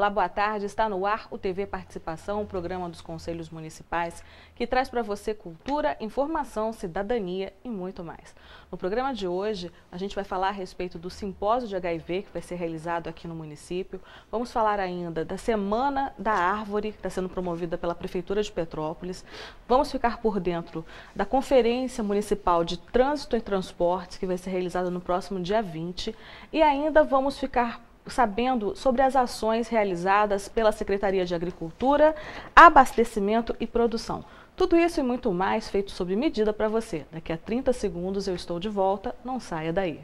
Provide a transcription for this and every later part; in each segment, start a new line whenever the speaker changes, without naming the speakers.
Olá, boa tarde. Está no ar o TV Participação, o programa dos Conselhos Municipais, que traz para você cultura, informação, cidadania e muito mais. No programa de hoje, a gente vai falar a respeito do simpósio de HIV que vai ser realizado aqui no município. Vamos falar ainda da Semana da Árvore, que está sendo promovida pela Prefeitura de Petrópolis. Vamos ficar por dentro da Conferência Municipal de Trânsito e Transportes, que vai ser realizada no próximo dia 20. E ainda vamos ficar sabendo sobre as ações realizadas pela Secretaria de Agricultura, Abastecimento e Produção. Tudo isso e muito mais feito sob medida para você. Daqui a 30 segundos eu estou de volta, não saia daí.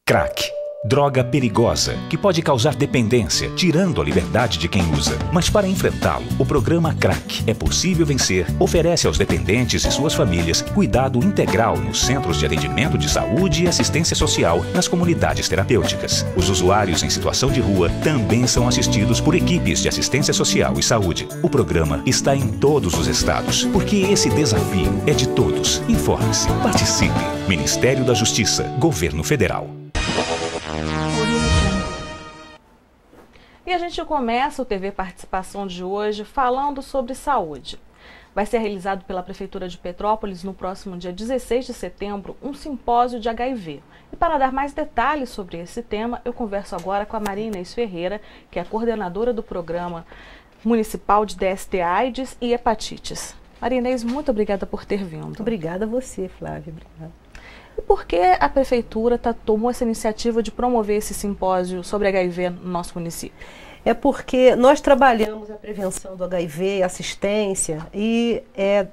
Crack. Droga perigosa, que pode causar dependência, tirando a liberdade de quem usa. Mas para enfrentá-lo, o programa Crack é possível vencer oferece aos dependentes e suas famílias cuidado integral nos centros de atendimento de saúde e assistência social nas comunidades terapêuticas. Os usuários em situação de rua também são assistidos por equipes de assistência social e saúde. O programa está em todos os estados, porque esse desafio é de todos. Informe-se, participe. Ministério da Justiça, Governo Federal.
E a gente começa o TV Participação de hoje falando sobre saúde. Vai ser realizado pela Prefeitura de Petrópolis no próximo dia 16 de setembro um simpósio de HIV. E para dar mais detalhes sobre esse tema, eu converso agora com a Maria Inês Ferreira, que é a coordenadora do Programa Municipal de DST-AIDS e Hepatites. Maria Inês, muito obrigada por ter vindo.
Obrigada a você, Flávia. Obrigada.
E por que a Prefeitura tomou essa iniciativa de promover esse simpósio sobre HIV no nosso município?
É porque nós trabalhamos a prevenção do HIV, assistência, e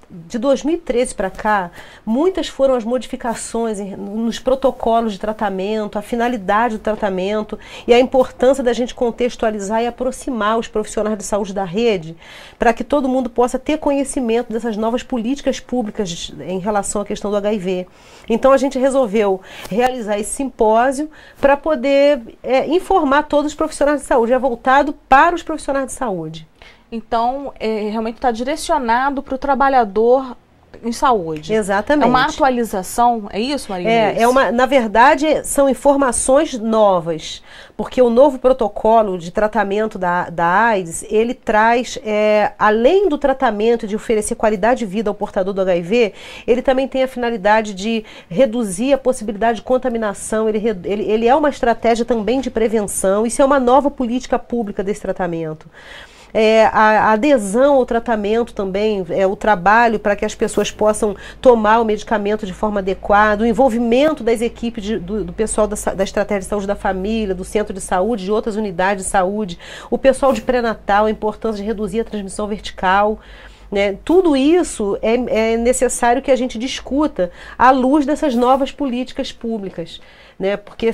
de 2013 para cá, muitas foram as modificações nos protocolos de tratamento, a finalidade do tratamento e a importância da gente contextualizar e aproximar os profissionais de saúde da rede para que todo mundo possa ter conhecimento dessas novas políticas públicas em relação à questão do HIV. Então a gente resolveu realizar esse simpósio para poder informar todos os profissionais de saúde, voltado para os profissionais de saúde.
Então, realmente está direcionado para o trabalhador em saúde.
Exatamente.
É uma atualização, é isso, Maria?
Na verdade, são informações novas, porque o novo protocolo de tratamento da AIDS, ele traz, além do tratamento de oferecer qualidade de vida ao portador do HIV, ele também tem a finalidade de reduzir a possibilidade de contaminação, ele é uma estratégia também de prevenção, isso é uma nova política pública desse tratamento. A adesão ao tratamento também, o trabalho para que as pessoas possam tomar o medicamento de forma adequada, o envolvimento das equipes do pessoal da estratégia de saúde da família, do centro de saúde, de outras unidades de saúde, o pessoal de pré-natal, a importância de reduzir a transmissão vertical. Tudo isso é necessário que a gente discuta à luz dessas novas políticas públicas. Porque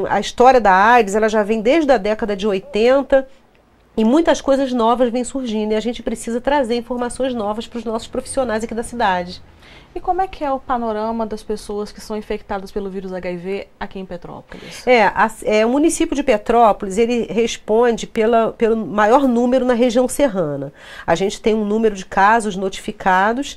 a história da AIDS ela já vem desde a década de 80, e muitas coisas novas vêm surgindo e a gente precisa trazer informações novas para os nossos profissionais aqui da cidade.
E como é que é o panorama das pessoas que são infectadas pelo vírus HIV aqui em Petrópolis?
O município de Petrópolis, ele responde pelo maior número na região serrana. A gente tem um número de casos notificados.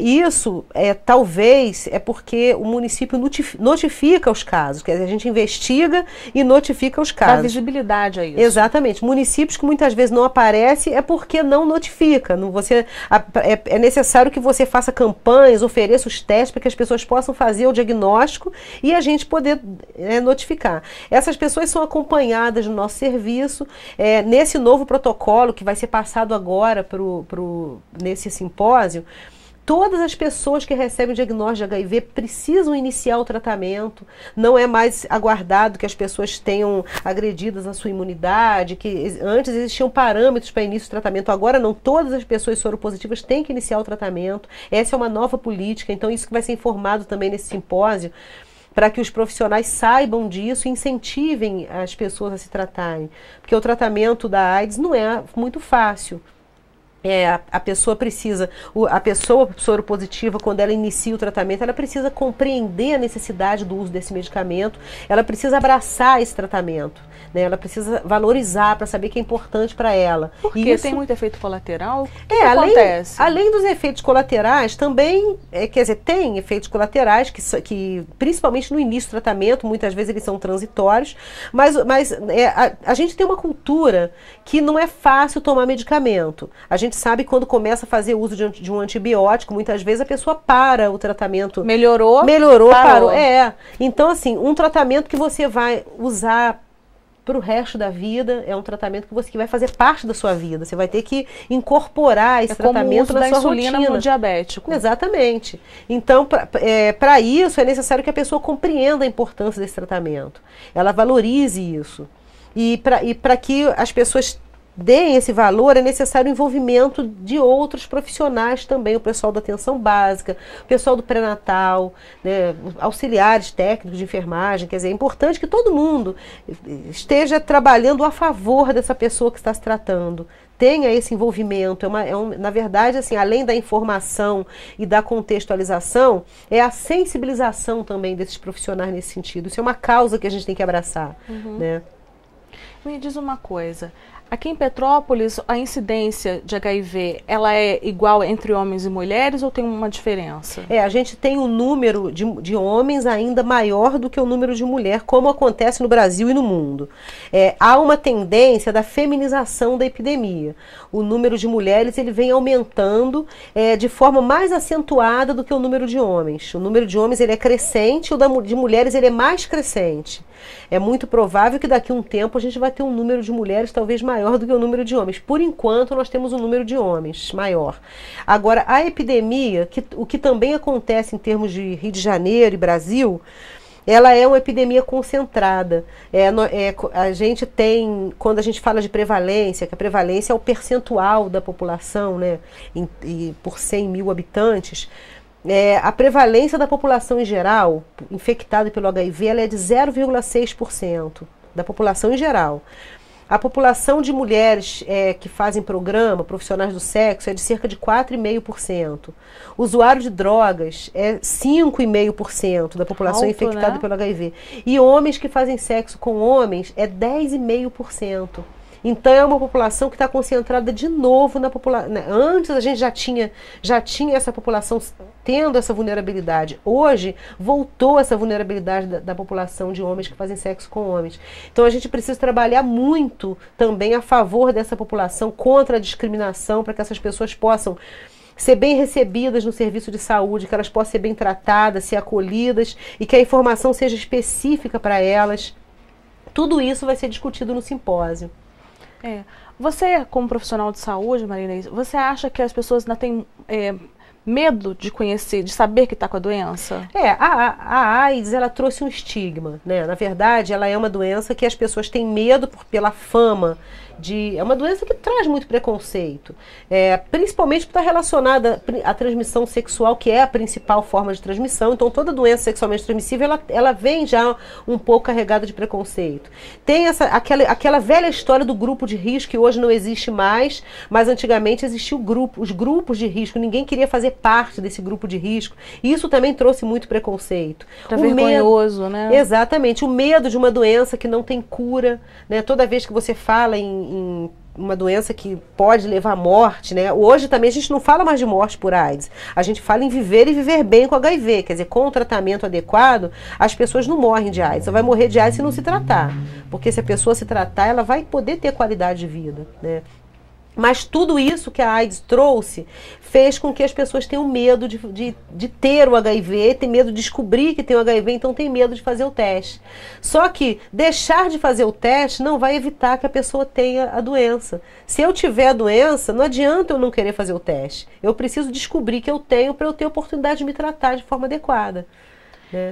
Isso, talvez, é porque o município notifica os casos. Quer dizer, a gente investiga e notifica os casos.
Dá visibilidade a isso.
Exatamente. Municípios que muitas vezes não aparecem é porque não notifica. É necessário que você faça campanhas, ofereça os testes para que as pessoas possam fazer o diagnóstico e a gente poder notificar. Essas pessoas são acompanhadas no nosso serviço, nesse novo protocolo que vai ser passado agora nesse simpósio. Todas as pessoas que recebem o diagnóstico de HIV precisam iniciar o tratamento, não é mais aguardado que as pessoas tenham agredidas a sua imunidade, que antes existiam parâmetros para início do tratamento, agora não, todas as pessoas soropositivas têm que iniciar o tratamento, essa é uma nova política, então isso que vai ser informado também nesse simpósio, para que os profissionais saibam disso e incentivem as pessoas a se tratarem, porque o tratamento da AIDS não é muito fácil. A pessoa precisa, a pessoa soropositiva, quando ela inicia o tratamento, ela precisa compreender a necessidade do uso desse medicamento, ela precisa abraçar esse tratamento, né? Ela precisa valorizar para saber que é importante para ela.
Porque
isso
tem muito efeito colateral? O que
acontece? Além dos efeitos colaterais, também, quer dizer, tem efeitos colaterais que principalmente no início do tratamento, muitas vezes eles são transitórios, mas a gente tem uma cultura que não é fácil tomar medicamento. A gente sabe que quando começa a fazer uso de um antibiótico, muitas vezes a pessoa para o tratamento.
Melhorou,
parou. Então, assim, um tratamento que você vai usar para o resto da vida, é um tratamento que vai fazer parte da sua vida. Você vai ter que incorporar esse tratamento na sua rotina.
Insulina no diabético.
Exatamente. Então, para isso, é necessário que a pessoa compreenda a importância desse tratamento. Ela valorize isso. E para que as pessoas deem esse valor, é necessário o envolvimento de outros profissionais também, o pessoal da atenção básica, o pessoal do pré-natal, né, auxiliares técnicos de enfermagem. Quer dizer, é importante que todo mundo esteja trabalhando a favor dessa pessoa que está se tratando. Tenha esse envolvimento, na verdade, assim, além da informação e da contextualização, é a sensibilização também desses profissionais nesse sentido. Isso é uma causa que a gente tem que abraçar, né?
Me diz uma coisa, aqui em Petrópolis, a incidência de HIV, ela é igual entre homens e mulheres ou tem uma diferença?
A gente tem um número de homens ainda maior do que o número de mulher, como acontece no Brasil e no mundo. Há uma tendência da feminização da epidemia. O número de mulheres ele vem aumentando de forma mais acentuada do que o número de homens. O número de homens ele é crescente, o de mulheres ele é mais crescente. É muito provável que daqui a um tempo a gente vai ter um número de mulheres talvez maior do que o número de homens. Por enquanto, nós temos um número de homens maior. Agora, a epidemia, o que também acontece em termos de Rio de Janeiro e Brasil, ela é uma epidemia concentrada. A gente tem, quando a gente fala de prevalência, que a prevalência é o percentual da população, né, por 100 mil habitantes, a prevalência da população em geral, infectada pelo HIV, ela é de 0,6% da população em geral. A população de mulheres que fazem programa, profissionais do sexo, é de cerca de 4,5%. Usuário de drogas é 5,5% da população infectada, né, pelo HIV. E homens que fazem sexo com homens é 10,5%. Então é uma população que está concentrada de novo na população. Antes a gente já tinha essa população tendo essa vulnerabilidade. Hoje voltou essa vulnerabilidade da população de homens que fazem sexo com homens. Então a gente precisa trabalhar muito também a favor dessa população, contra a discriminação, para que essas pessoas possam ser bem recebidas no serviço de saúde, que elas possam ser bem tratadas, ser acolhidas e que a informação seja específica para elas. Tudo isso vai ser discutido no simpósio.
Você, como profissional de saúde, Maria Inês, você acha que as pessoas ainda têm medo de conhecer, de saber que está com a doença?
A AIDS, ela trouxe um estigma, né? Na verdade, ela é uma doença que as pessoas têm medo pela fama. É uma doença que traz muito preconceito, principalmente por estar relacionada à transmissão sexual, que é a principal forma de transmissão. Então toda doença sexualmente transmissível ela vem já um pouco carregada de preconceito. Tem aquela velha história do grupo de risco, que hoje não existe mais, mas antigamente existia os grupos de risco. Ninguém queria fazer parte desse grupo de risco. E isso também trouxe muito preconceito.
Tá vergonhoso, né?
Exatamente. O medo de uma doença que não tem cura, né? Toda vez que você fala em uma doença que pode levar à morte, né? Hoje também a gente não fala mais de morte por AIDS. A gente fala em viver e viver bem com HIV. Quer dizer, com o tratamento adequado, as pessoas não morrem de AIDS. Só vai morrer de AIDS se não se tratar. Porque se a pessoa se tratar, ela vai poder ter qualidade de vida, né? Mas tudo isso que a AIDS trouxe fez com que as pessoas tenham medo de ter o HIV, tem medo de descobrir que tem o HIV, então tem medo de fazer o teste. Só que deixar de fazer o teste não vai evitar que a pessoa tenha a doença. Se eu tiver a doença, não adianta eu não querer fazer o teste. Eu preciso descobrir que eu tenho para eu ter a oportunidade de me tratar de forma adequada.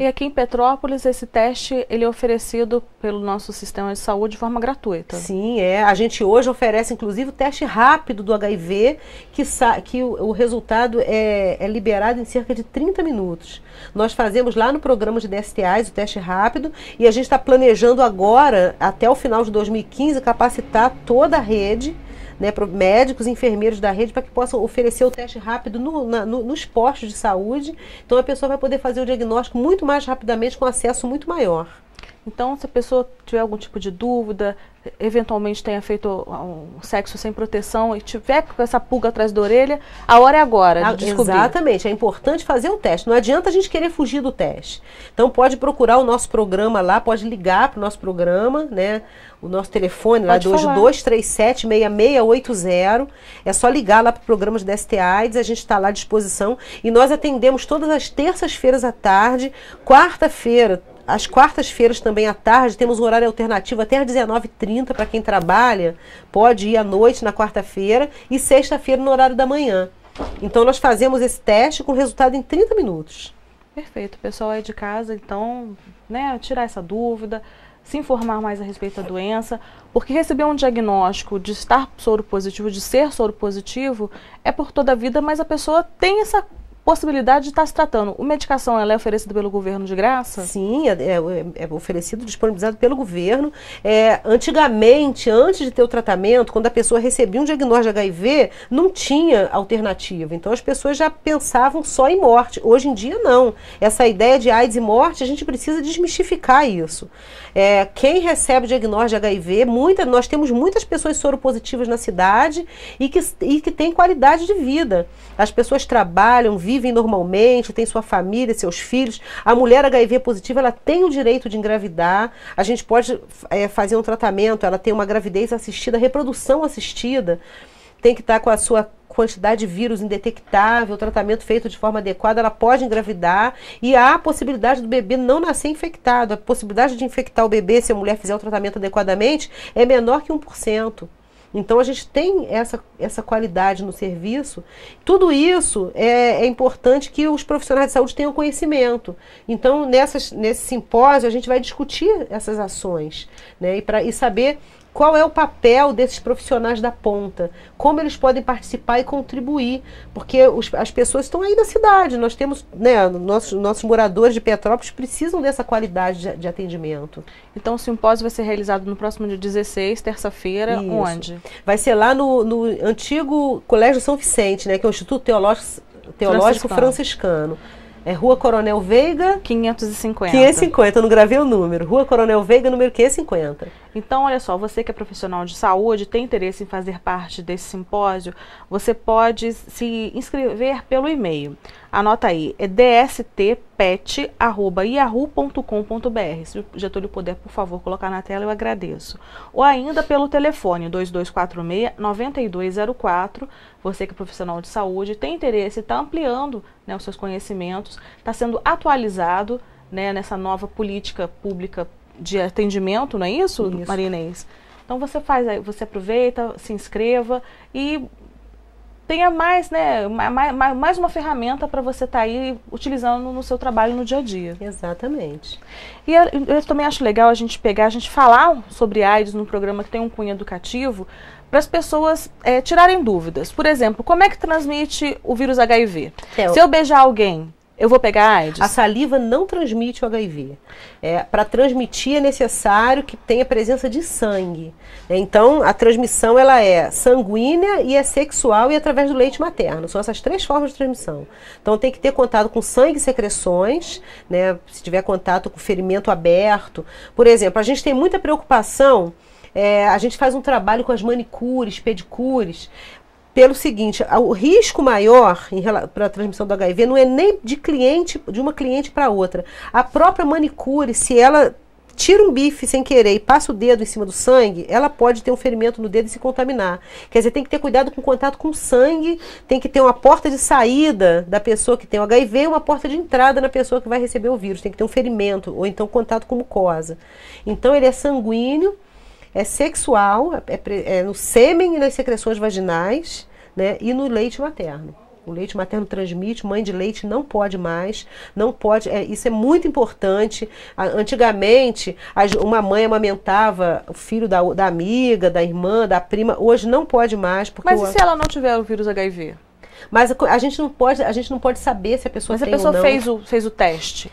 E aqui em Petrópolis, esse teste ele é oferecido pelo nosso sistema de saúde de forma gratuita.
Sim, a gente hoje oferece inclusive o teste rápido do HIV, que o resultado é liberado em cerca de 30 minutos. Nós fazemos lá no programa de DST-AIDS o teste rápido e a gente está planejando agora, até o final de 2015, capacitar toda a rede né, médicos e enfermeiros da rede para que possam oferecer o teste rápido nos postos de saúde. Então a pessoa vai poder fazer o diagnóstico muito mais rapidamente, com acesso muito maior.
Então, se a pessoa tiver algum tipo de dúvida, eventualmente tenha feito um sexo sem proteção e tiver com essa pulga atrás da orelha, a hora é agora de descobrir.
Exatamente, é importante fazer o teste. Não adianta a gente querer fugir do teste. Então pode procurar o nosso programa lá, pode ligar para o nosso programa, né? O nosso telefone lá, 2237-6680. É só ligar lá para o programa de DST-AIDS, a gente está lá à disposição. E nós atendemos todas as terças-feiras à tarde, quarta-feira. Às quartas-feiras também à tarde, temos um horário alternativo até às 19h30 para quem trabalha, pode ir à noite na quarta-feira e sexta-feira no horário da manhã. Então nós fazemos esse teste com resultado em 30 minutos.
Perfeito. O pessoal aí de casa, então, né, tirar essa dúvida, se informar mais a respeito da doença, porque receber um diagnóstico de estar soropositivo, de ser soropositivo, é por toda a vida, mas a pessoa tem essa possibilidade de estar se tratando. A medicação, ela é oferecida pelo governo de graça?
Sim, é oferecido, disponibilizado pelo governo. Antigamente, antes de ter o tratamento, quando a pessoa recebia um diagnóstico de HIV, não tinha alternativa. Então as pessoas já pensavam só em morte. Hoje em dia, não. Essa ideia de AIDS e morte, a gente precisa desmistificar isso. Quem recebe o diagnóstico de HIV, nós temos muitas pessoas soropositivas na cidade e que têm qualidade de vida. As pessoas trabalham, vivem normalmente, têm sua família, seus filhos. A mulher HIV positiva, ela tem o direito de engravidar. A gente pode fazer um tratamento, ela tem uma gravidez assistida, reprodução assistida. Tem que estar com a sua quantidade de vírus indetectável, tratamento feito de forma adequada, ela pode engravidar e há a possibilidade do bebê não nascer infectado. A possibilidade de infectar o bebê, se a mulher fizer o tratamento adequadamente, é menor que 1%. Então a gente tem essa qualidade no serviço. Tudo isso é importante que os profissionais de saúde tenham conhecimento. Então nesse simpósio a gente vai discutir essas ações, né, e saber qual é o papel desses profissionais da ponta, como eles podem participar e contribuir, porque as pessoas estão aí na cidade, nós temos, né, nossos moradores de Petrópolis precisam dessa qualidade de atendimento.
Então o simpósio vai ser realizado no próximo dia 16, terça-feira, onde?
Vai ser lá no antigo Colégio São Vicente, né, que é o Instituto Teológico Franciscano. É Rua Coronel Veiga... 550. 550, eu não gravei o número. Rua Coronel Veiga, número 550.
Então, olha só, você que é profissional de saúde, tem interesse em fazer parte desse simpósio, você pode se inscrever pelo e-mail. Anota aí, é dstpet@yahoo.com.br. Se o Getúlio puder, por favor, colocar na tela, eu agradeço. Ou ainda pelo telefone 2246-9204. Você que é profissional de saúde, tem interesse, está ampliando, né, os seus conhecimentos, está sendo atualizado, né, nessa nova política pública de atendimento, não é isso, Maria Inês? Então você você aproveita, se inscreva e tenha mais, né, mais uma ferramenta para você estar aí utilizando no seu trabalho no dia a dia.
Exatamente.
E eu também acho legal a gente falar sobre AIDS num programa que tem um cunho educativo, para as pessoas tirarem dúvidas. Por exemplo, como é que transmite o vírus HIV? Se eu beijar alguém, eu vou pegar AIDS?
A saliva não transmite o HIV. Para transmitir é necessário que tenha presença de sangue. Então, a transmissão ela é sanguínea e é sexual e através do leite materno. São essas três formas de transmissão. Então, tem que ter contato com sangue e secreções, né? Se tiver contato com ferimento aberto. Por exemplo, a gente tem muita preocupação, a gente faz um trabalho com as manicures, pedicures, pelo seguinte, o risco maior para a transmissão do HIV não é nem de uma cliente para outra. A própria manicure, se ela tira um bife sem querer e passa o dedo em cima do sangue, ela pode ter um ferimento no dedo e se contaminar. Quer dizer, tem que ter cuidado com o contato com o sangue, tem que ter uma porta de saída da pessoa que tem o HIV e uma porta de entrada na pessoa que vai receber o vírus. Tem que ter um ferimento ou então contato com mucosa. Então ele é sanguíneo, é sexual, é no sêmen e nas secreções vaginais, né, e no leite materno. O leite materno transmite, mãe de leite não pode mais, não pode, isso é muito importante. Antigamente, uma mãe amamentava o filho da amiga, da irmã, da prima, hoje não pode mais. Porque
Mas e se ela não tiver o vírus HIV?
Mas a gente não pode saber se a pessoa tem ou não.
Mas a pessoa fez o teste.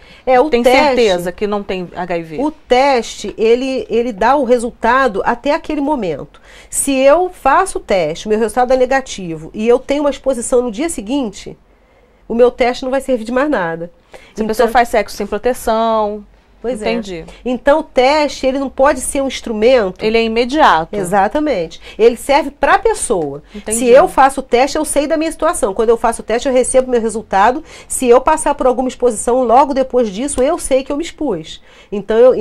Tem
certeza que não tem HIV?
O teste, ele dá o resultado até aquele momento. Se eu faço o teste, meu resultado é negativo, e eu tenho uma exposição no dia seguinte, o meu teste não vai servir de mais nada.
Se a pessoa faz sexo sem proteção... Entendi.
Então o teste, ele não pode ser um instrumento...
Ele é imediato.
Exatamente. Ele serve para a pessoa.
Entendi.
Se eu faço o teste, eu sei da minha situação. Quando eu faço o teste, eu recebo meu resultado. Se eu passar por alguma exposição, logo depois disso, eu sei que eu me expus. Então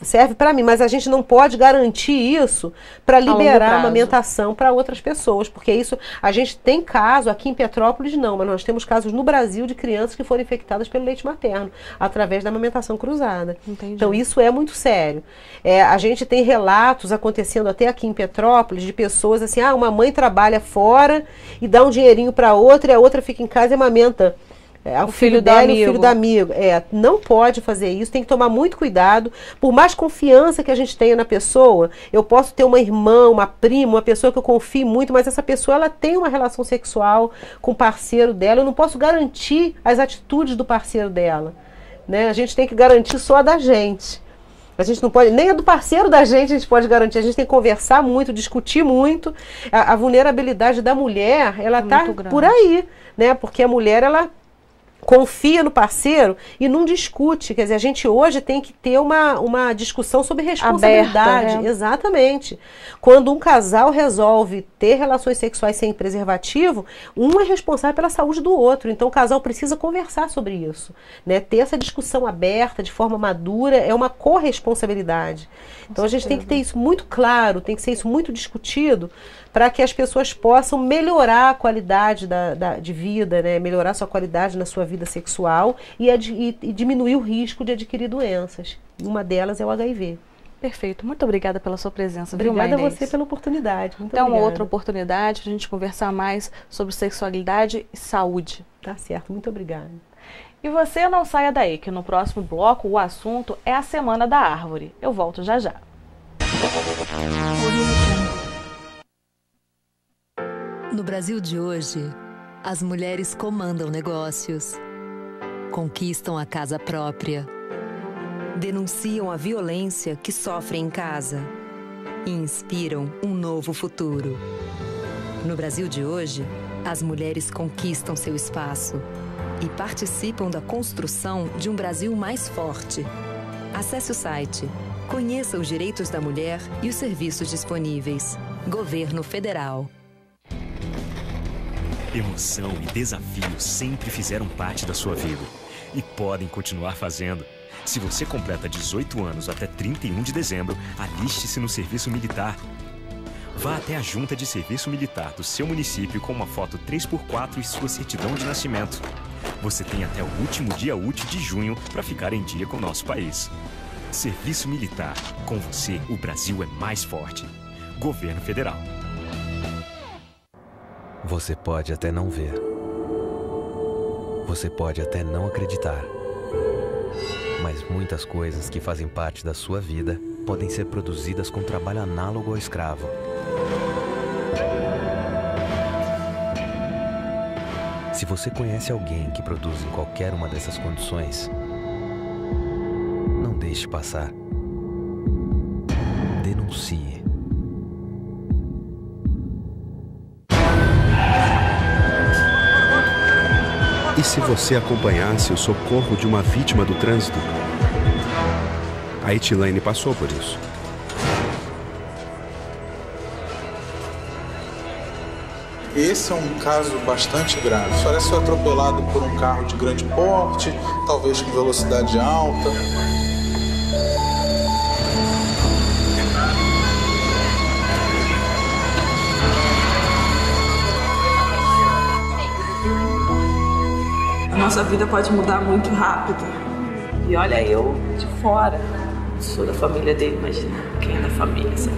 serve para mim. Mas a gente não pode garantir isso para liberar a amamentação para outras pessoas. Porque isso, a gente tem caso, aqui em Petrópolis não, mas nós temos casos no Brasil de crianças que foram infectadas pelo leite materno, através da amamentação cruzada.
Entendi.
Então isso é muito sério. A gente tem relatos acontecendo até aqui em Petrópolis de pessoas assim, uma mãe trabalha fora e dá um dinheirinho para outra e a outra fica em casa e amamenta o filho dela e o filho do amigo. Não pode fazer isso, tem que tomar muito cuidado. Por mais confiança que a gente tenha na pessoa, eu posso ter uma irmã, uma prima, uma pessoa que eu confio muito, mas essa pessoa ela tem uma relação sexual com o parceiro dela, eu não posso garantir as atitudes do parceiro dela. Né? A gente tem que garantir só a da gente. A gente não pode, nem a do parceiro da gente a gente pode garantir. A gente tem que conversar muito, discutir muito. A vulnerabilidade da mulher, ela está por aí, né? Porque a mulher, ela confia no parceiro e não discute. Quer dizer, a gente hoje tem que ter uma discussão sobre responsabilidade.
Aberta, né?
Exatamente. Quando um casal resolve ter relações sexuais sem preservativo, um é responsável pela saúde do outro. Então o casal precisa conversar sobre isso. Né? Ter essa discussão aberta, de forma madura, é uma corresponsabilidade. Então a gente tem que ter isso muito claro, tem que ser isso muito discutido, para que as pessoas possam melhorar a qualidade de vida, né? Melhorar sua qualidade na sua vida sexual e diminuir o risco de adquirir doenças. Uma delas é o HIV.
Perfeito. Muito obrigada pela sua presença.
Obrigada a você pela oportunidade. Muito
obrigada.
Uma
outra oportunidade para a gente conversar mais sobre sexualidade e saúde.
Tá certo. Muito obrigada.
E você não saia daí, que no próximo bloco o assunto é a Semana da Árvore. Eu volto já já.
No Brasil de hoje, as mulheres comandam negócios, conquistam a casa própria, denunciam a violência que sofrem em casa e inspiram um novo futuro. No Brasil de hoje, as mulheres conquistam seu espaço e participam da construção de um Brasil mais forte. Acesse o site, conheça os direitos da mulher e os serviços disponíveis. Governo Federal.
Emoção e desafio sempre fizeram parte da sua vida e podem continuar fazendo. Se você completa 18 anos até 31 de dezembro, aliste-se no serviço militar. Vá até a Junta de Serviço Militar do seu município com uma foto 3x4 e sua certidão de nascimento. Você tem até o último dia útil de junho para ficar em dia com o nosso país. Serviço Militar. Com você, o Brasil é mais forte. Governo Federal.
Você pode até não ver. Você pode até não acreditar. Mas muitas coisas que fazem parte da sua vida podem ser produzidas com trabalho análogo ao escravo. Se você conhece alguém que produz em qualquer uma dessas condições, não deixe passar. Denuncie.
E se você acompanhasse o socorro de uma vítima do trânsito? A Itilane passou por isso.
Esse é um caso bastante grave. A senhora foi atropelado por um carro de grande porte, talvez com velocidade alta.
A nossa vida pode mudar muito rápido. E olha, eu de fora, sou da família dele, imagina quem é da família, sabe?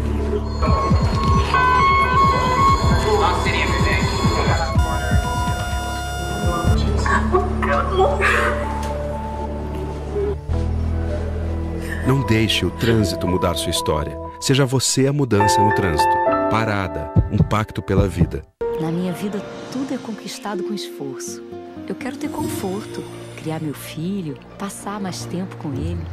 Não deixe o trânsito mudar sua história. Seja você a mudança no trânsito. Parada, um pacto pela vida.
Na minha vida,
tudo é conquistado com esforço. Eu quero ter conforto, criar meu filho, passar mais tempo com ele.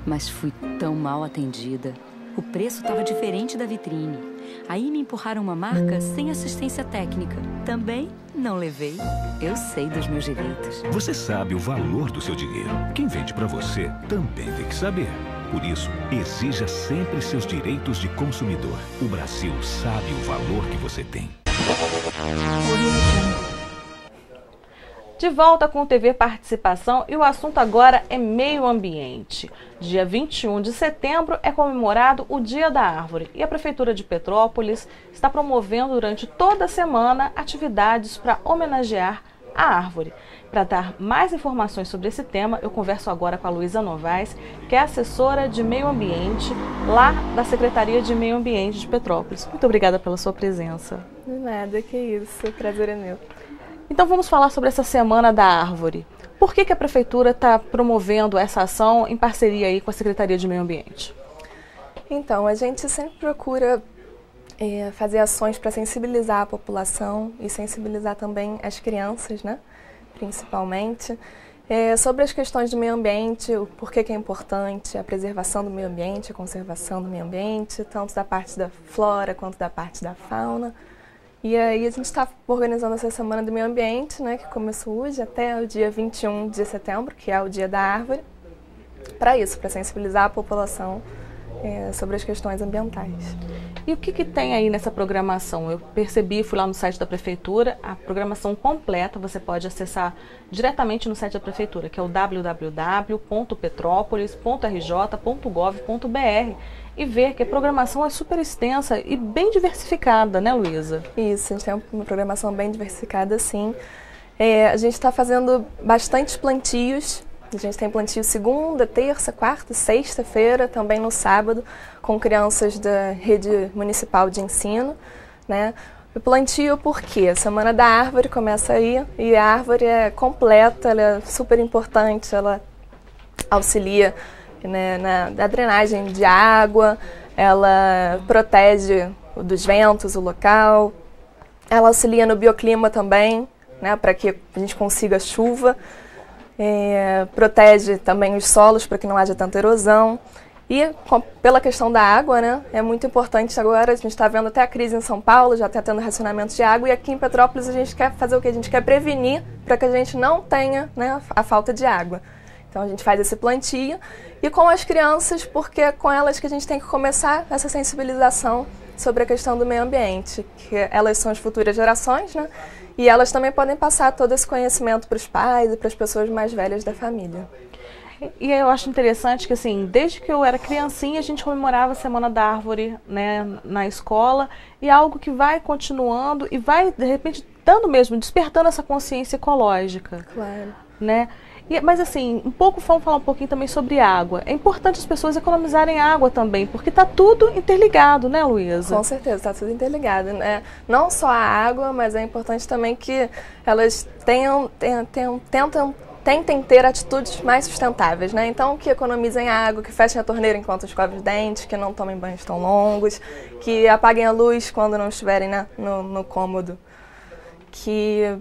Mas fui tão mal atendida. O preço estava diferente da vitrine. Aí me empurraram uma marca sem assistência técnica. Também não levei. Eu sei dos meus direitos.
Você sabe o valor do seu dinheiro. Quem vende para você também tem que saber. Por isso, exija sempre seus direitos de consumidor. O Brasil sabe o valor que você tem.
De volta com o TV Participação e o assunto agora é meio ambiente. Dia 21 de setembro é comemorado o Dia da Árvore e a Prefeitura de Petrópolis está promovendo durante toda a semana atividades para homenagear a árvore. Para dar mais informações sobre esse tema, eu converso agora com a Luísa Novaes, que é assessora de meio ambiente lá da Secretaria de Meio Ambiente de Petrópolis. Muito obrigada pela sua presença.
De nada, que isso, o prazer é meu.
Então vamos falar sobre essa Semana da Árvore. Por que a Prefeitura está promovendo essa ação em parceria aí com a Secretaria de Meio Ambiente?
Então, a gente sempre procura fazer ações para sensibilizar a população e sensibilizar também as crianças, né? Principalmente, sobre as questões do meio ambiente, o porquê que é importante a preservação do meio ambiente, a conservação do meio ambiente, tanto da parte da flora quanto da parte da fauna. E aí a gente está organizando essa Semana do Meio Ambiente, né, que começou hoje até o dia 21 de setembro, que é o Dia da Árvore, para isso, para sensibilizar a população sobre as questões ambientais.
E o que tem aí nessa programação? Eu percebi, fui lá no site da Prefeitura, a programação completa você pode acessar diretamente no site da Prefeitura, que é o www.petrópolis.rj.gov.br e ver que a programação é super extensa e bem diversificada, né, Luísa?
Isso, a gente tem uma programação bem diversificada, sim. A gente está fazendo bastantes plantios. A gente tem plantio segunda, terça, quarta, sexta-feira, também no sábado, com crianças da rede municipal de ensino, né? O plantio por quê? A Semana da Árvore começa aí, e a árvore é completa, ela é super importante, ela auxilia, né, na drenagem de água, ela protege dos ventos o local, ela auxilia no bioclima também, né, para que a gente consiga chuva. Protege também os solos para que não haja tanta erosão. E pela questão da água, né, é muito importante agora, a gente está vendo até a crise em São Paulo, já está tendo racionamento de água, e aqui em Petrópolis a gente quer fazer o que? A gente quer prevenir para que a gente não tenha, né, a falta de água. Então a gente faz esse plantio, e com as crianças, porque é com elas que a gente tem que começar essa sensibilização sobre a questão do meio ambiente, que elas são as futuras gerações, né? E elas também podem passar todo esse conhecimento para os pais e para as pessoas mais velhas da família.
E eu acho interessante que, assim, desde que eu era criancinha, a gente comemorava a Semana da Árvore, né, na escola, e é algo que vai continuando e vai, de repente, dando mesmo, despertando essa consciência ecológica.
Claro.
Né? Mas assim, vamos falar um pouquinho também sobre água. É importante as pessoas economizarem água também, porque está tudo interligado, né, Luísa?
Com certeza, está tudo interligado, né? Não só a água, mas é importante também que elas tentem ter atitudes mais sustentáveis, né? Então, que economizem água, que fechem a torneira enquanto escovem os dentes, que não tomem banhos tão longos, que apaguem a luz quando não estiverem, né, no cômodo, que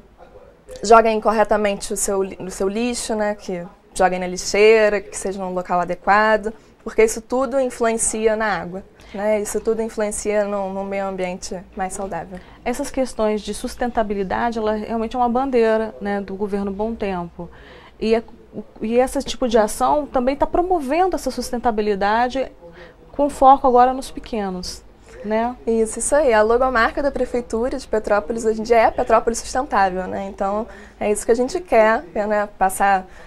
joguem corretamente o seu lixo, né? Que joguem na lixeira, que seja num local adequado, porque isso tudo influencia na água, né? Isso tudo influencia num meio ambiente mais saudável.
Essas questões de sustentabilidade, ela realmente é uma bandeira, né, do governo Bom Tempo. E esse tipo de ação também está promovendo essa sustentabilidade com foco agora nos pequenos. Né?
Isso aí. A logomarca da Prefeitura de Petrópolis hoje em dia é Petrópolis Sustentável, né? Então é isso que a gente quer, né?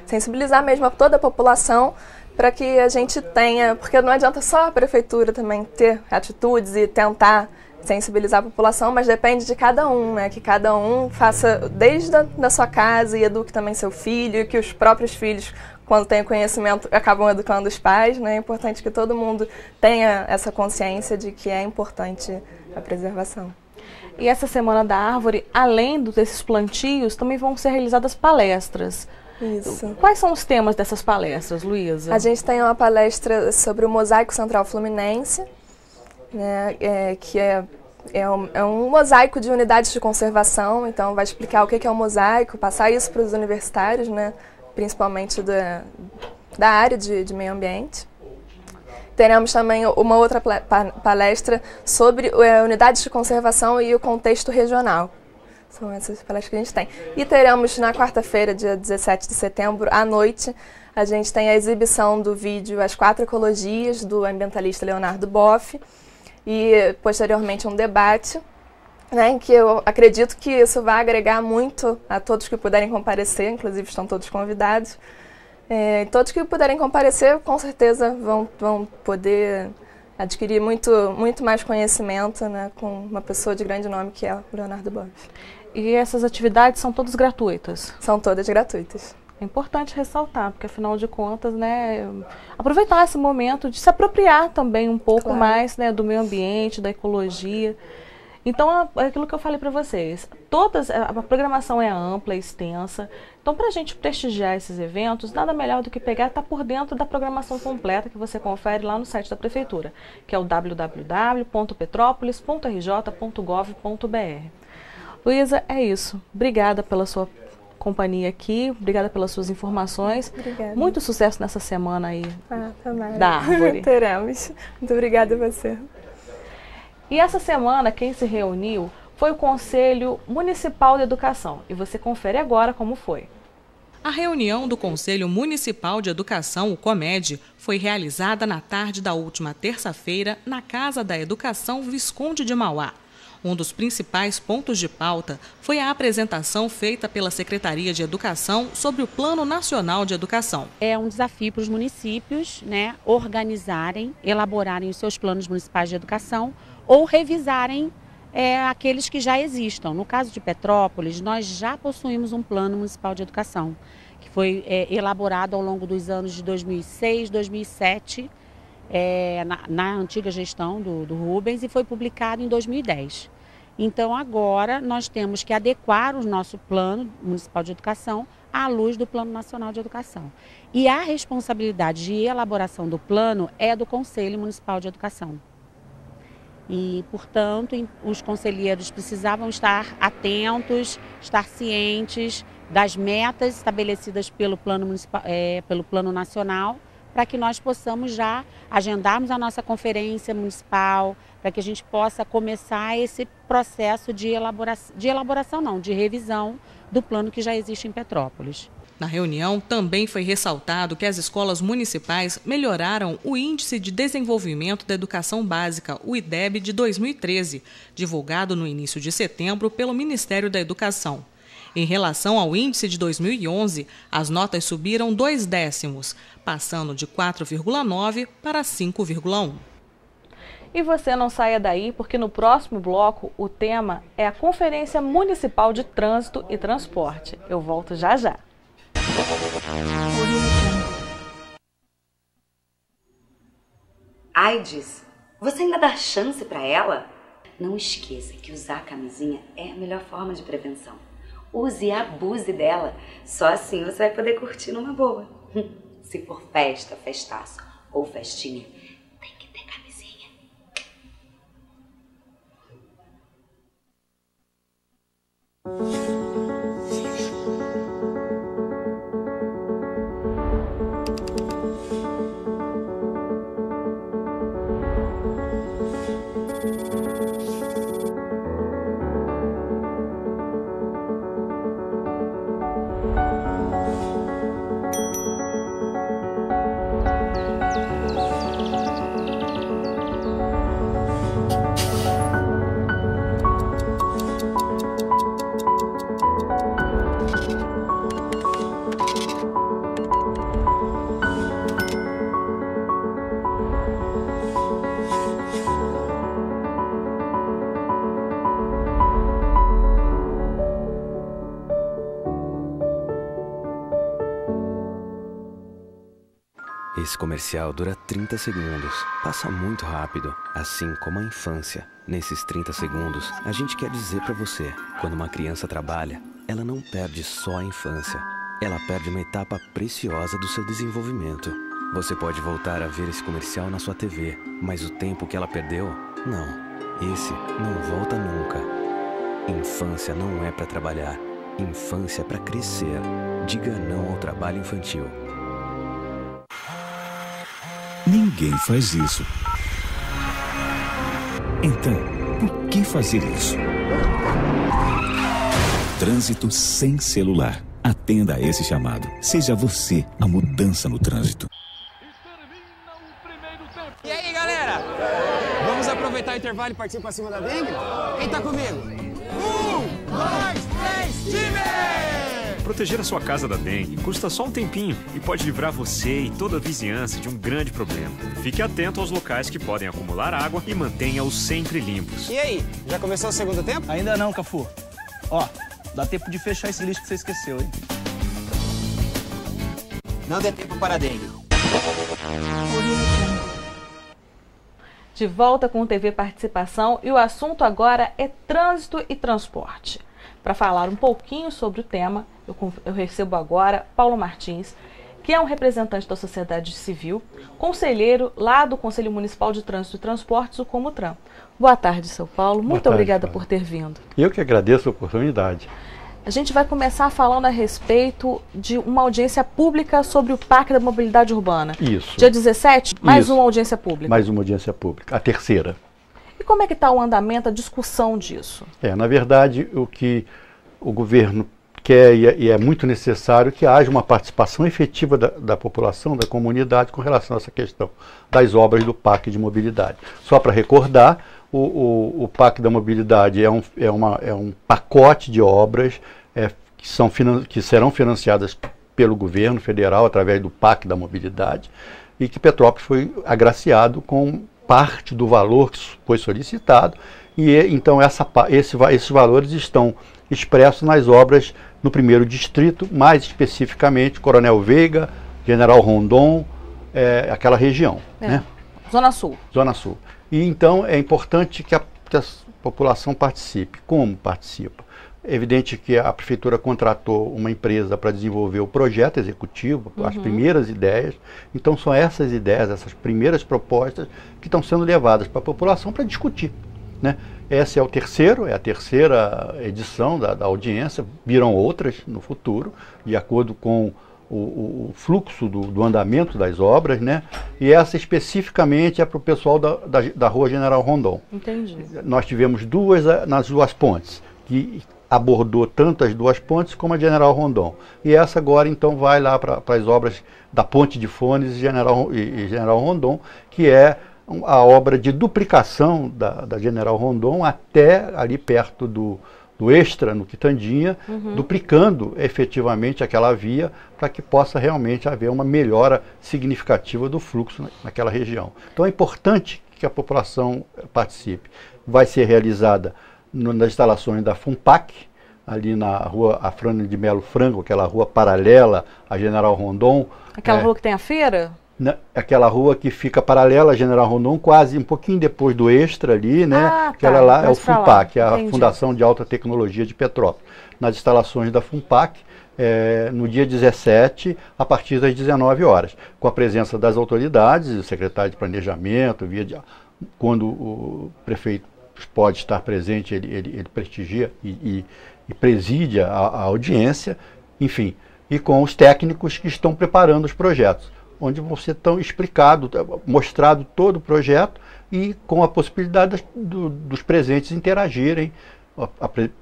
Sensibilizar mesmo a toda a população para que a gente tenha, porque não adianta só a Prefeitura também ter atitudes e tentar sensibilizar a população, mas depende de cada um, né? Que cada um faça desde da sua casa e eduque também seu filho, e que os próprios filhos, quando têm conhecimento, acabam educando os pais, né? É importante que todo mundo tenha essa consciência de que é importante a preservação.
E essa Semana da Árvore, além desses plantios, também vão ser realizadas palestras.
Isso.
Quais são os temas dessas palestras, Luísa?
A gente tem uma palestra sobre o Mosaico Central Fluminense, né? Que é é um mosaico de unidades de conservação, então vai explicar o que é um mosaico, passar isso para os universitários, né, principalmente da área de meio ambiente. Teremos também uma outra palestra sobre unidades de conservação e o contexto regional. São essas palestras que a gente tem. E teremos na quarta-feira, dia 17 de setembro, à noite, a gente tem a exibição do vídeo As 4 Ecologias, do ambientalista Leonardo Boff, e posteriormente um debate, né, em que eu acredito que isso vai agregar muito a todos que puderem comparecer, inclusive estão todos convidados. Todos que puderem comparecer, com certeza vão poder adquirir muito mais conhecimento, né, com uma pessoa de grande nome que é o Leonardo Boff.
E essas atividades são todas gratuitas?
São todas gratuitas.
É importante ressaltar, porque afinal de contas, né, aproveitar esse momento de se apropriar também um pouco mais, né, do meio ambiente, da ecologia. Então, é aquilo que eu falei para vocês, a programação é ampla, é extensa, então para a gente prestigiar esses eventos, nada melhor do que pegar e estar por dentro da programação completa que você confere lá no site da Prefeitura, que é o www.petropolis.rj.gov.br. Luísa, é isso. Obrigada pela sua companhia aqui, obrigada pelas suas informações.
Obrigada.
Muito sucesso nessa semana aí
também.
Da árvore.
Teremos. Muito obrigada a você.
E essa semana quem se reuniu foi o Conselho Municipal de Educação. E você confere agora como foi.
A reunião do Conselho Municipal de Educação, o COMED, foi realizada na tarde da última terça-feira na Casa da Educação Visconde de Mauá. Um dos principais pontos de pauta foi a apresentação feita pela Secretaria de Educação sobre o Plano Nacional de Educação.
É um desafio para os municípios, né, organizarem, elaborarem os seus planos municipais de educação ou revisarem aqueles que já existam. No caso de Petrópolis, nós já possuímos um Plano Municipal de Educação, que foi elaborado ao longo dos anos de 2006, 2007, na antiga gestão do Rubens, e foi publicado em 2010. Então agora nós temos que adequar o nosso Plano Municipal de Educação à luz do Plano Nacional de Educação. E a responsabilidade de elaboração do plano é do Conselho Municipal de Educação. E, portanto, os conselheiros precisavam estar atentos, estar cientes das metas estabelecidas pelo Plano Municipal, pelo Plano Nacional, para que nós possamos já agendarmos a nossa conferência municipal, para que a gente possa começar esse processo de revisão do plano que já existe em Petrópolis.
Na reunião, também foi ressaltado que as escolas municipais melhoraram o Índice de Desenvolvimento da Educação Básica, o IDEB, de 2013, divulgado no início de setembro pelo Ministério da Educação. Em relação ao índice de 2011, as notas subiram 2 décimos, passando de 4,9 para 5,1.
E você não saia daí, porque no próximo bloco o tema é a Conferência Municipal de Trânsito e Transporte. Eu volto já já.
AIDS, você ainda dá chance para ela? Não esqueça que usar a camisinha é a melhor forma de prevenção. Use e abuse dela, só assim você vai poder curtir numa boa. Se for festa, festaço ou festinha, tem que ter camisinha.
Esse comercial dura 30 segundos. Passa muito rápido, assim como a infância. Nesses 30 segundos, a gente quer dizer pra você, quando uma criança trabalha, ela não perde só a infância. Ela perde uma etapa preciosa do seu desenvolvimento. Você pode voltar a ver esse comercial na sua TV, mas o tempo que ela perdeu, não. Esse não volta nunca. Infância não é para trabalhar. Infância é para crescer. Diga não ao trabalho infantil.
Ninguém faz isso. Então, por que fazer isso? Trânsito sem celular. Atenda a esse chamado. Seja você a mudança no trânsito.
E aí, galera? Vamos aproveitar o intervalo e partir pra cima da dengue? Quem tá comigo? 1, 2, 3, time!
Proteger a sua casa da dengue custa só um tempinho e pode livrar você e toda a vizinhança de um grande problema. Fique atento aos locais que podem acumular água e mantenha-os sempre limpos.
E aí, já começou o segundo tempo?
Ainda não, Cafu. Ó, dá tempo de fechar esse lixo que você esqueceu, hein?
Não dê tempo para a dengue.
De volta com o TV Participação e o assunto agora é trânsito e transporte. Para falar um pouquinho sobre o tema, eu recebo agora Paulo Martins, que é um representante da sociedade civil, conselheiro lá do Conselho Municipal de Trânsito e Transportes, o Comutran. Boa tarde, seu Paulo. Muito obrigada por ter vindo.
Eu que agradeço a oportunidade.
A gente vai começar falando a respeito de uma audiência pública sobre o Parque da Mobilidade Urbana.
Isso.
Dia 17, mais uma audiência pública.
Mais uma audiência pública, a terceira.
E como é que está o andamento, a discussão disso?
Na verdade, o que o governo quer e é muito necessário que haja uma participação efetiva da população, da comunidade com relação a essa questão das obras do Parque de Mobilidade. Só para recordar, o Parque da Mobilidade é um pacote de obras que serão financiadas pelo governo federal através do Parque da Mobilidade e que Petrópolis foi agraciado com parte do valor que foi solicitado e então esses valores estão expressos nas obras no primeiro distrito, mais especificamente Coronel Veiga, General Rondon, aquela região. Né?
Zona Sul.
Zona Sul. E então é importante que a população participe. Como participa? É evidente que a prefeitura contratou uma empresa para desenvolver o projeto executivo, as primeiras ideias. Então são essas ideias, essas primeiras propostas que estão sendo levadas para a população para discutir. Né? Esse é a terceira edição da audiência, virão outras no futuro, de acordo com o fluxo do andamento das obras, né? E essa especificamente é para o pessoal da Rua General Rondon.
Entendi.
Nós tivemos duas nas duas pontes, que abordou tanto as duas pontes como a General Rondon. E essa agora então vai lá para as obras da Ponte de Fones e General Rondon, que é a obra de duplicação da General Rondon até ali perto do Extra, no Quitandinha, duplicando efetivamente aquela via para que possa realmente haver uma melhora significativa do fluxo naquela região. Então é importante que a população participe. Vai ser realizada nas instalações da FUNPAC, ali na rua Afrânio de Melo Franco, aquela rua paralela à General Rondon.
Aquela rua que tem a feira?
Aquela rua que fica paralela à General Rondon, quase um pouquinho depois do Extra ali, né? Aquela lá é o FUNPAC, é a Fundação de Alta Tecnologia de Petrópolis. Nas instalações da FUNPAC, no dia 17, a partir das 19 horas, com a presença das autoridades, o secretário de Planejamento, quando o prefeito pode estar presente, ele prestigia e preside a audiência, enfim, e com os técnicos que estão preparando os projetos, onde você está explicado, mostrado todo o projeto e com a possibilidade dos presentes interagirem,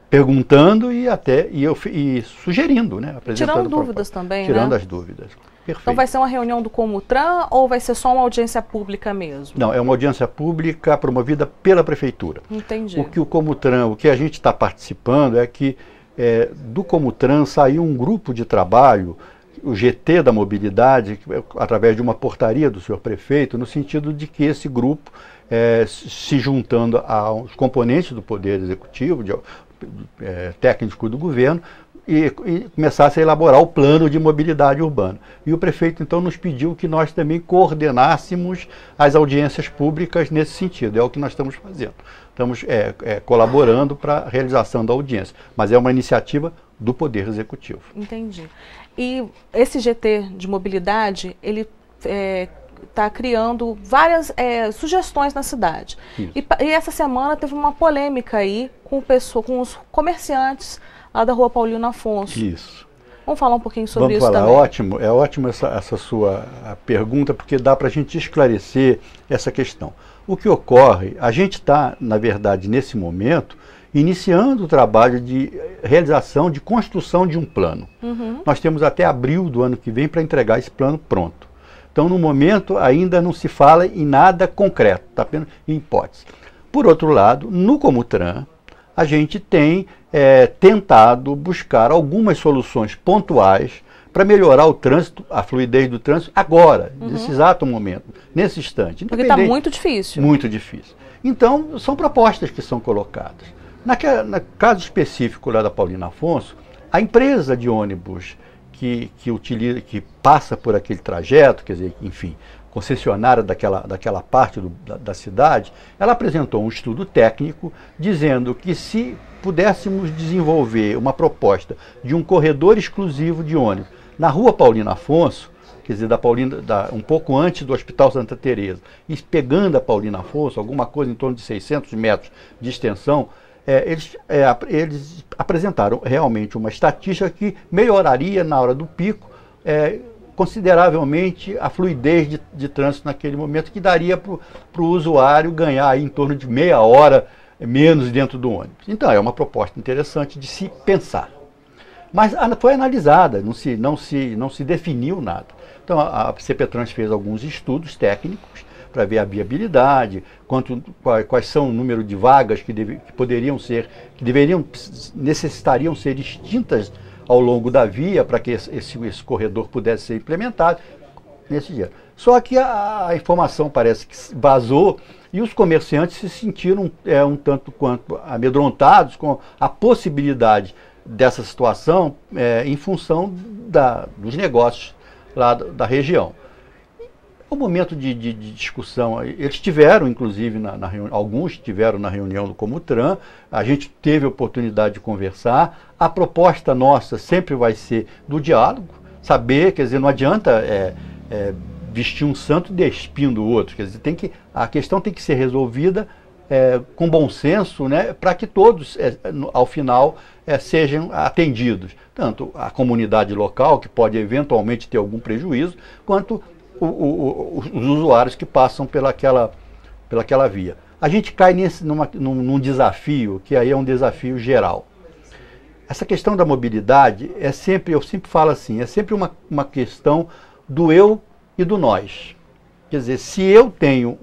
perguntando e sugerindo, né?
Tirando dúvidas também,
tirando
né?
As dúvidas. Perfeito.
Então vai ser uma reunião do Comutran ou vai ser só uma audiência pública mesmo?
Não, é uma audiência pública promovida pela prefeitura.
Entendi.
O que a gente está participando é que do Comutran saiu um grupo de trabalho, o GT da Mobilidade, através de uma portaria do senhor prefeito, no sentido de que esse grupo, se juntando aos componentes do Poder Executivo, técnico do governo, e começasse a elaborar o plano de mobilidade urbana. E o prefeito, então, nos pediu que nós também coordenássemos as audiências públicas nesse sentido. É o que nós estamos fazendo. Estamos colaborando para a realização da audiência, mas é uma iniciativa do Poder Executivo.
Entendi. E esse GT de mobilidade, ele tá criando várias sugestões na cidade. E essa semana teve uma polêmica aí com os comerciantes lá da Rua Paulino Afonso.
Isso.
Vamos falar um pouquinho sobre isso também.
É ótimo essa sua pergunta, porque dá para a gente esclarecer essa questão. O que ocorre, a gente está, na verdade, nesse momento, iniciando o trabalho de realização, de construção de um plano. Nós temos até abril do ano que vem para entregar esse plano pronto. Então, no momento, ainda não se fala em nada concreto, está apenas em hipótese. Por outro lado, no Comutran, a gente tem tentado buscar algumas soluções pontuais para melhorar o trânsito, a fluidez do trânsito, agora, nesse exato momento, nesse instante.
Porque está muito difícil.
Muito difícil. Então, são propostas que são colocadas. No caso específico lá da Paulino Afonso, a empresa de ônibus que passa por aquele trajeto, quer dizer, enfim, concessionária daquela parte da cidade, ela apresentou um estudo técnico dizendo que se pudéssemos desenvolver uma proposta de um corredor exclusivo de ônibus na Rua Paulino Afonso, quer dizer, um pouco antes do Hospital Santa Teresa, e pegando a Paulino Afonso, alguma coisa em torno de 600 metros de extensão, eles apresentaram realmente uma estatística que melhoraria na hora do pico consideravelmente a fluidez de trânsito naquele momento, que daria para o usuário ganhar aí em torno de meia hora menos dentro do ônibus. Então é uma proposta interessante de se pensar. Mas foi analisada, não se definiu nada. Então a CPTrans fez alguns estudos técnicos para ver a viabilidade, quais são o número de vagas que necessitariam ser extintas ao longo da via para que esse corredor pudesse ser implementado nesse dia. Só que a informação parece que vazou e os comerciantes se sentiram um tanto quanto amedrontados com a possibilidade dessa situação em função dos negócios lá da região. O momento de discussão, eles tiveram, inclusive, alguns estiveram na reunião do Comutran, a gente teve a oportunidade de conversar. A proposta nossa sempre vai ser do diálogo, saber, quer dizer, não adianta vestir um santo despindo o outro, quer dizer, a questão tem que ser resolvida com bom senso, né, para que todos, ao final, sejam atendidos. Tanto a comunidade local, que pode eventualmente ter algum prejuízo, quanto os usuários que passam pelaquela via. A gente cai num desafio, que aí é um desafio geral. Essa questão da mobilidade eu sempre falo assim, é sempre uma questão do eu e do nós. Quer dizer, se eu tenho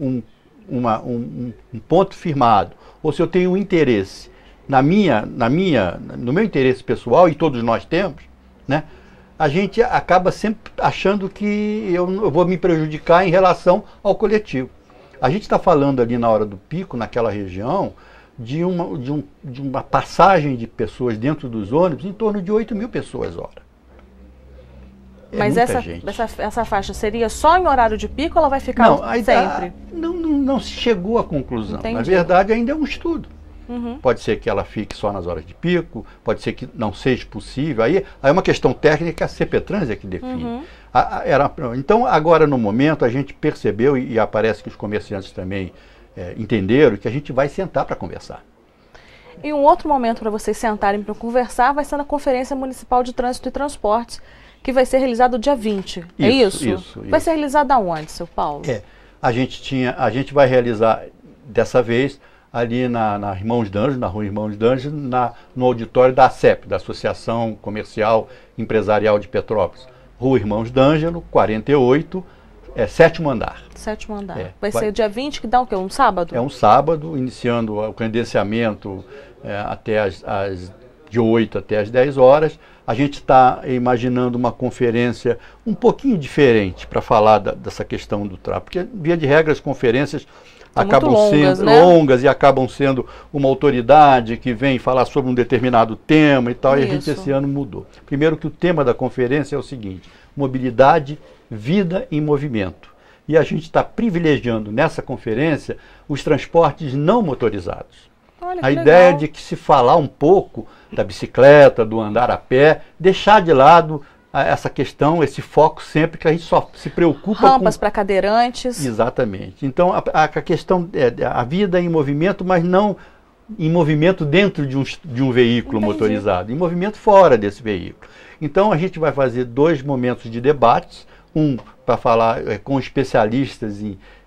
um ponto firmado, ou se eu tenho um interesse no meu interesse pessoal, e todos nós temos, né? A gente acaba sempre achando que eu vou me prejudicar em relação ao coletivo. A gente está falando ali na hora do pico, naquela região, de uma passagem de pessoas dentro dos ônibus em torno de 8.000 pessoas hora.
Mas essa faixa seria só em horário de pico ou ela vai ficar sempre?
Não se chegou à conclusão.
Entendi.
Na verdade, ainda é um estudo. Pode ser que ela fique só nas horas de pico, pode ser que não seja possível. Aí é uma questão técnica que a CPTrans é que define. Então, agora no momento, a gente percebeu, e parece que os comerciantes também entenderam, que a gente vai sentar para conversar.
E um outro momento para vocês sentarem para conversar vai ser na Conferência Municipal de Trânsito e Transportes, que vai ser realizado dia 20. É isso? Isso. Vai ser realizado aonde, seu Paulo?
A gente vai realizar dessa vez ali na Irmãos d'Ângelo, na Rua Irmãos d'Ângelo, no auditório da ACEP, da Associação Comercial Empresarial de Petrópolis. Rua Irmãos d'Ângelo, 48, 7º andar.
7º andar. Vai ser dia 20, que dá o quê? Um sábado?
É um sábado, iniciando o credenciamento de 8 até as 10 horas. A gente está imaginando uma conferência um pouquinho diferente para falar dessa questão do tráfego, porque, via de regra, as conferências acabam sendo longas e acabam sendo uma autoridade que vem falar sobre um determinado tema e tal, e a gente esse ano mudou. Primeiro que o tema da conferência é o seguinte: mobilidade, vida em movimento. E a gente está privilegiando nessa conferência os transportes não motorizados. A ideia de que se falar um pouco da bicicleta, do andar a pé, deixar de lado essa questão, esse foco sempre que a gente só se preocupa
rampas para cadeirantes.
Exatamente. Então a questão é a vida em movimento, mas não em movimento dentro de um veículo motorizado, em movimento fora desse veículo. Então a gente vai fazer 2 momentos de debates, um para falar com especialistas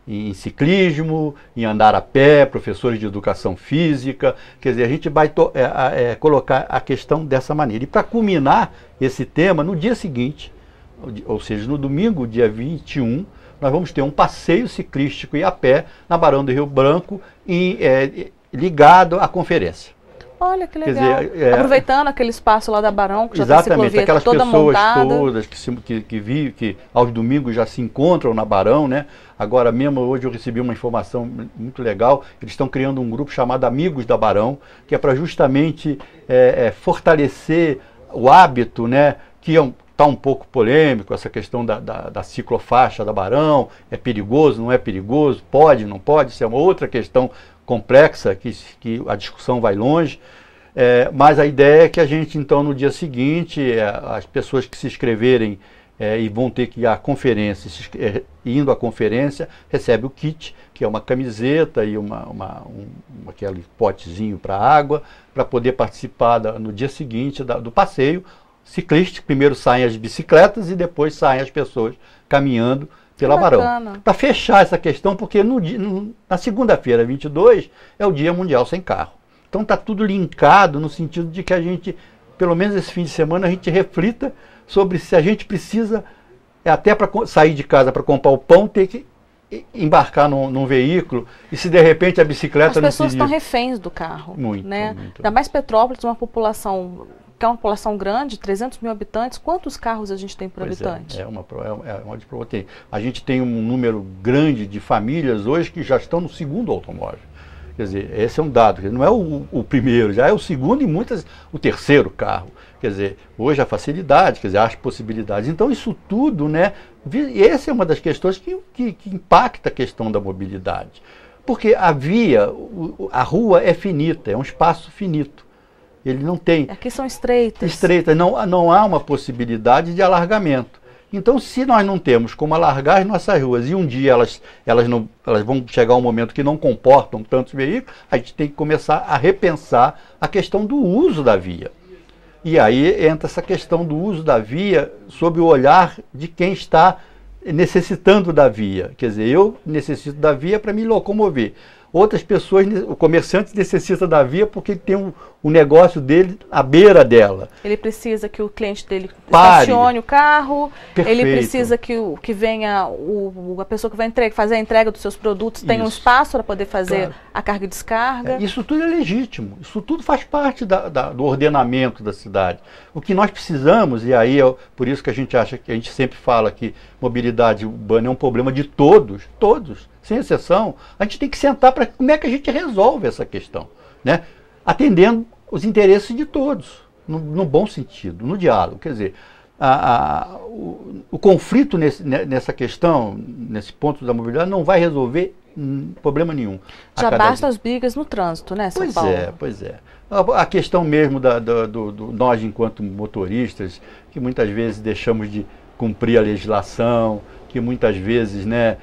em ciclismo, em andar a pé, professores de educação física, quer dizer, a gente vai colocar a questão dessa maneira. E para culminar esse tema, no dia seguinte, ou seja, no domingo, dia 21, nós vamos ter um passeio ciclístico e a pé na Barão do Rio Branco, ligado à conferência.
Olha que legal. Quer dizer, aproveitando aquele espaço lá da Barão, que já tem
exatamente, aquelas
toda
pessoas
montada.
Todas que aos domingos já se encontram na Barão, né? Agora mesmo, hoje eu recebi uma informação muito legal, eles estão criando um grupo chamado Amigos da Barão, que é para justamente fortalecer o hábito, né? Que está um pouco polêmico, essa questão da ciclofaixa da Barão, é perigoso, não é perigoso, pode, não pode, isso é uma outra questão complexa, que a discussão vai longe, mas a ideia é que a gente, então, no dia seguinte, as pessoas que se inscreverem e vão ter que ir à conferência, indo à conferência, recebe o kit, que é uma camiseta e aquele potezinho para água, para poder participar no dia seguinte do passeio ciclístico. Primeiro saem as bicicletas e depois saem as pessoas caminhando pela Barão. Para fechar essa questão, porque na segunda-feira, 22, é o Dia Mundial Sem Carro. Então está tudo linkado no sentido de que a gente, pelo menos esse fim de semana, a gente reflita sobre se a gente precisa, até para sair de casa para comprar o pão, ter que embarcar num veículo, e se de repente a bicicleta não se...
As pessoas estão reféns do carro.
Muito,
né?
Muito.
Ainda mais Petrópolis, uma população... que é uma população grande, 300 mil habitantes, quantos carros a gente tem por habitante?
A gente tem um número grande de famílias hoje que já estão no segundo automóvel. Quer dizer, esse é um dado, não é o primeiro, já é o segundo e muitas o terceiro carro. Quer dizer, hoje a facilidade, quer dizer, as possibilidades. Então isso tudo, né, essa é uma das questões que impacta a questão da mobilidade. Porque a via, a rua é finita, é um espaço finito. Ele não tem...
Aqui são estreitas.
Estreitas, não há uma possibilidade de alargamento. Então, se nós não temos como alargar as nossas ruas e um dia elas vão chegar a um momento que não comportam tantos veículos, a gente tem que começar a repensar a questão do uso da via. E aí entra essa questão do uso da via sob o olhar de quem está necessitando da via. Quer dizer, eu necessito da via para me locomover. Outras pessoas, o comerciante necessita da via porque ele tem o negócio dele à beira dela.
Ele precisa que o cliente dele estacione o carro. Perfeito. Ele precisa que venha a pessoa que vai fazer a entrega dos seus produtos tenha um espaço para poder fazer a carga e descarga.
Isso tudo é legítimo. Isso tudo faz parte do ordenamento da cidade. O que nós precisamos, e aí por isso que a gente sempre fala que mobilidade urbana é um problema de todos, sem exceção, a gente tem que sentar para como é que a gente resolve essa questão, né? Atendendo os interesses de todos, no bom sentido, no diálogo. Quer dizer, o conflito nessa questão, nesse ponto da mobilidade, não vai resolver problema nenhum.
Já basta as brigas no trânsito, né, São Paulo?
Pois é. A questão mesmo nós, enquanto motoristas, que muitas vezes deixamos de cumprir a legislação, que muitas vezes, né,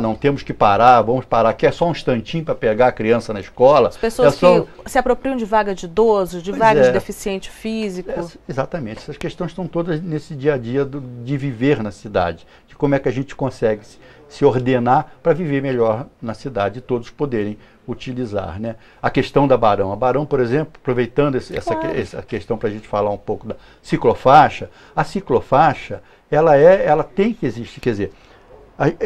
não temos que parar, vamos parar, que é só um instantinho para pegar a criança na escola.
As pessoas que se apropriam de vaga de idoso, de vaga de deficiente físico.
Exatamente, essas questões estão todas nesse dia a dia de viver na cidade, de como é que a gente consegue se ordenar para viver melhor na cidade e todos poderem utilizar, né? A questão da Barão. A Barão, por exemplo, aproveitando essa questão para a gente falar um pouco da ciclofaixa, a ciclofaixa, ela tem que existir, quer dizer,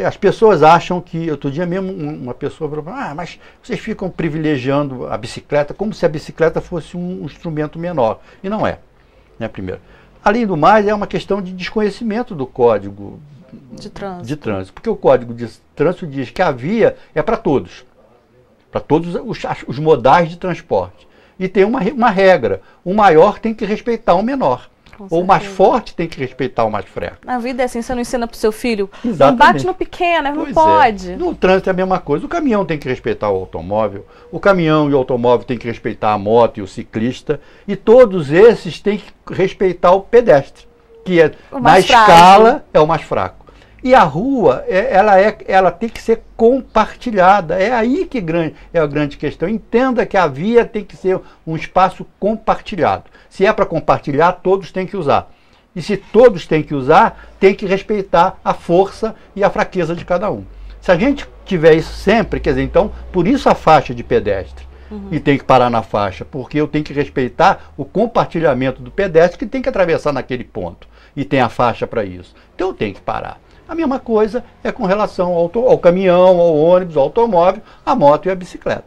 as pessoas acham que, outro dia mesmo uma pessoa falou, mas vocês ficam privilegiando a bicicleta como se a bicicleta fosse um instrumento menor, e não é, né, primeiro. Além do mais, é uma questão de desconhecimento do código de trânsito, porque o código de trânsito diz que a via é para todos os modais de transporte, e tem uma regra, o maior tem que respeitar o menor. Ou o mais forte tem que respeitar o mais fraco.
Na vida é assim, você não ensina para o seu filho,
exatamente,
não bate no pequeno, não pode.
No trânsito é a mesma coisa, o caminhão tem que respeitar o automóvel, o caminhão e o automóvel tem que respeitar a moto e o ciclista, e todos esses têm que respeitar o pedestre. que é, na escala é o mais fraco. E a rua, ela tem que ser compartilhada. É aí que é a grande questão. Entenda que a via tem que ser um espaço compartilhado. Se é para compartilhar, todos têm que usar. E se todos têm que usar, tem que respeitar a força e a fraqueza de cada um. Se a gente tiver isso sempre, quer dizer, então, por isso a faixa de pedestre. E tem que parar na faixa, porque eu tenho que respeitar o compartilhamento do pedestre que tem que atravessar naquele ponto. E tem a faixa para isso. Então eu tenho que parar. A mesma coisa é com relação ao caminhão, ao ônibus, ao automóvel, à moto e à bicicleta.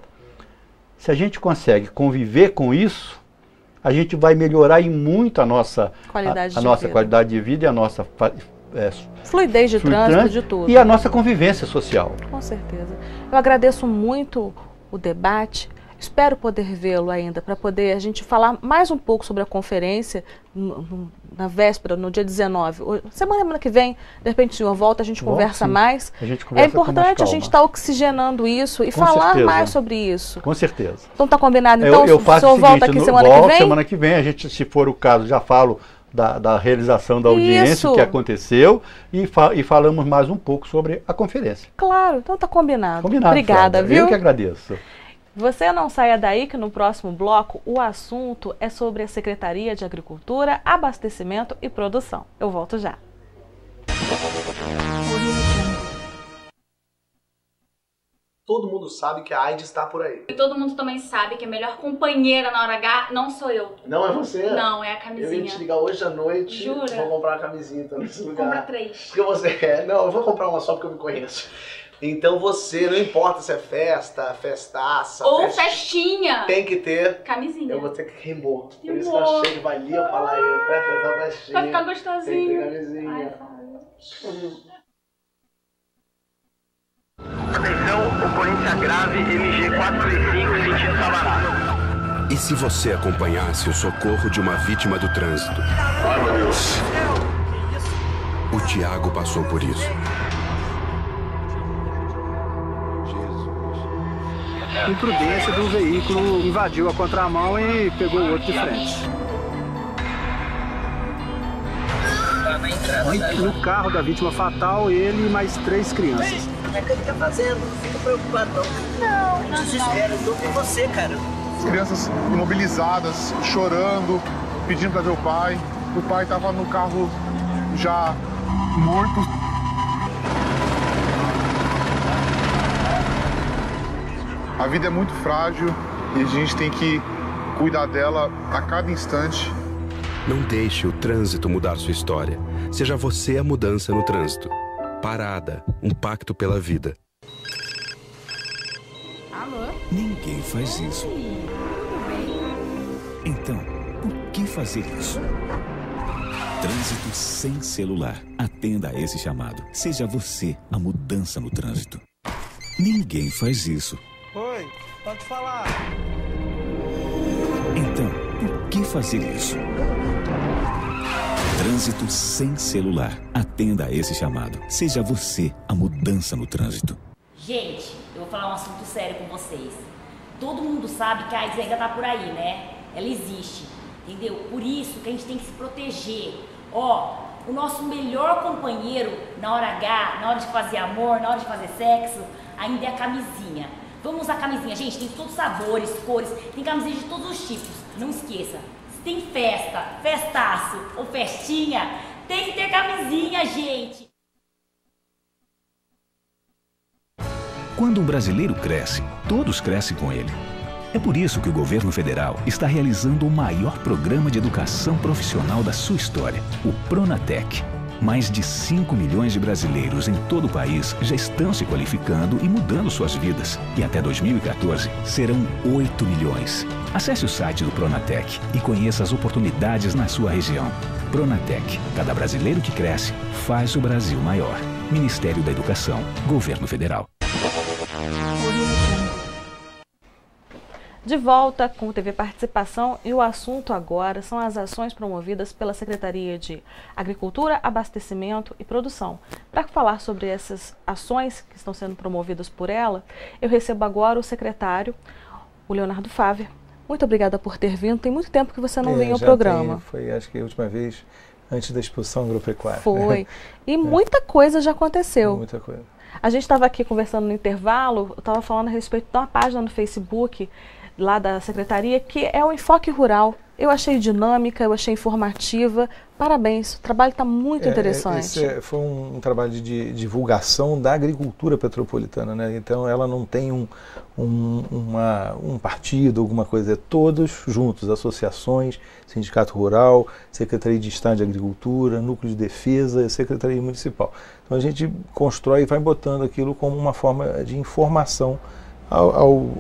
Se a gente consegue conviver com isso, a gente vai melhorar em muito a nossa qualidade de vida e a nossa
fluidez de trânsito, de tudo.
E a nossa convivência social.
Com certeza. Eu agradeço muito o debate. Espero poder vê-lo ainda, para poder a gente falar mais um pouco sobre a conferência na véspera, no dia 19. Semana que vem, de repente o senhor volta, a gente conversa mais. É importante a gente estar oxigenando isso e falar mais sobre isso.
Com certeza.
Então está combinado. Então o senhor volta aqui semana que vem?
Semana que vem, a gente, se for o caso, já falo da realização da audiência, o que aconteceu, e falamos mais um pouco sobre a conferência.
Claro, então está combinado.
Obrigada,
viu?
Eu que agradeço.
Você não saia daí que no próximo bloco o assunto é sobre a Secretaria de Agricultura, Abastecimento e Produção. Eu volto já.
Todo mundo sabe que a AIDS está por aí.
E todo mundo também sabe que a melhor companheira na hora H não sou eu.
Não é você?
Não, é a camisinha.
Eu ia te ligar hoje à noite.
Jura?
Vou comprar uma camisinha então nesse lugar.
Compra 3.
Porque você quer. Não, eu vou comprar uma só porque eu me conheço. Então você, não importa se é festa, festaça,
ou festinha,
tem que ter
camisinha.
Eu vou ter que rimou. Por isso que eu achei de valia, eu falar aí, festinha.
Vai ficar gostosinho.
Tem que ter camisinha.
Atenção, ocorrência grave, MG 435, sentido Sabará.
E se você acompanhasse o socorro de uma vítima do trânsito?
Ai, meu Deus.
O Tiago passou por isso.
Imprudência do veículo, invadiu a contramão e pegou o outro de frente. No carro da vítima fatal, ele e mais 3 crianças.
Como é que ele tá fazendo? Não fica preocupado não. Não desespera, eu tô com você, cara.
As crianças imobilizadas, chorando, pedindo para ver o pai. O pai tava no carro já morto. A vida é muito frágil e a gente tem que cuidar dela a cada instante.
Não deixe o trânsito mudar sua história. Seja você a mudança no trânsito. Parada, um pacto pela vida.
Alô? Ninguém faz isso. Então, por que fazer isso? Trânsito sem celular. Atenda a esse chamado. Seja você a mudança no trânsito. Ninguém faz isso.
Oi, pode falar.
Então, por que fazer isso? Trânsito sem celular. Atenda a esse chamado. Seja você a mudança no trânsito.
Gente, eu vou falar um assunto sério com vocês. Todo mundo sabe que a AIDS ainda tá por aí, né? Ela existe, entendeu? Por isso que a gente tem que se proteger. Ó, o nosso melhor companheiro na hora H, na hora de fazer amor, na hora de fazer sexo, ainda é a camisinha. Vamos usar camisinha, gente, tem todos os sabores, cores, tem camisinha de todos os tipos. Não esqueça, se tem festa, festaço ou festinha, tem que ter camisinha, gente.
Quando um brasileiro cresce, todos crescem com ele. É por isso que o governo federal está realizando o maior programa de educação profissional da sua história, o Pronatec. Mais de 5 milhões de brasileiros em todo o país já estão se qualificando e mudando suas vidas. E até 2014 serão 8 milhões. Acesse o site do Pronatec e conheça as oportunidades na sua região. Pronatec, cada brasileiro que cresce faz o Brasil maior. Ministério da Educação, Governo Federal.
De volta com o TV Participação, e o assunto agora são as ações promovidas pela Secretaria de Agricultura, Abastecimento e Produção. Para falar sobre essas ações que estão sendo promovidas por ela, eu recebo agora o secretário, o Leonardo Fávia. Muito obrigada por ter vindo. Tem muito tempo que você não vem ao programa.
Foi, acho que a última vez,
antes da exposição agropecuária.
Foi. E muita coisa já aconteceu.
Muita coisa.
A gente estava aqui conversando no intervalo, eu estava falando a respeito de uma página no Facebook, lá da Secretaria, que é o Enfoque Rural. Eu achei dinâmica, eu achei informativa. Parabéns, o trabalho está muito interessante.
Esse foi um trabalho de divulgação da agricultura petropolitana, né? Então ela não tem um partido, alguma coisa, é todos juntos, associações, Sindicato Rural, Secretaria de Estado de Agricultura, Núcleo de Defesa, Secretaria Municipal. Então a gente constrói e vai botando aquilo como uma forma de informação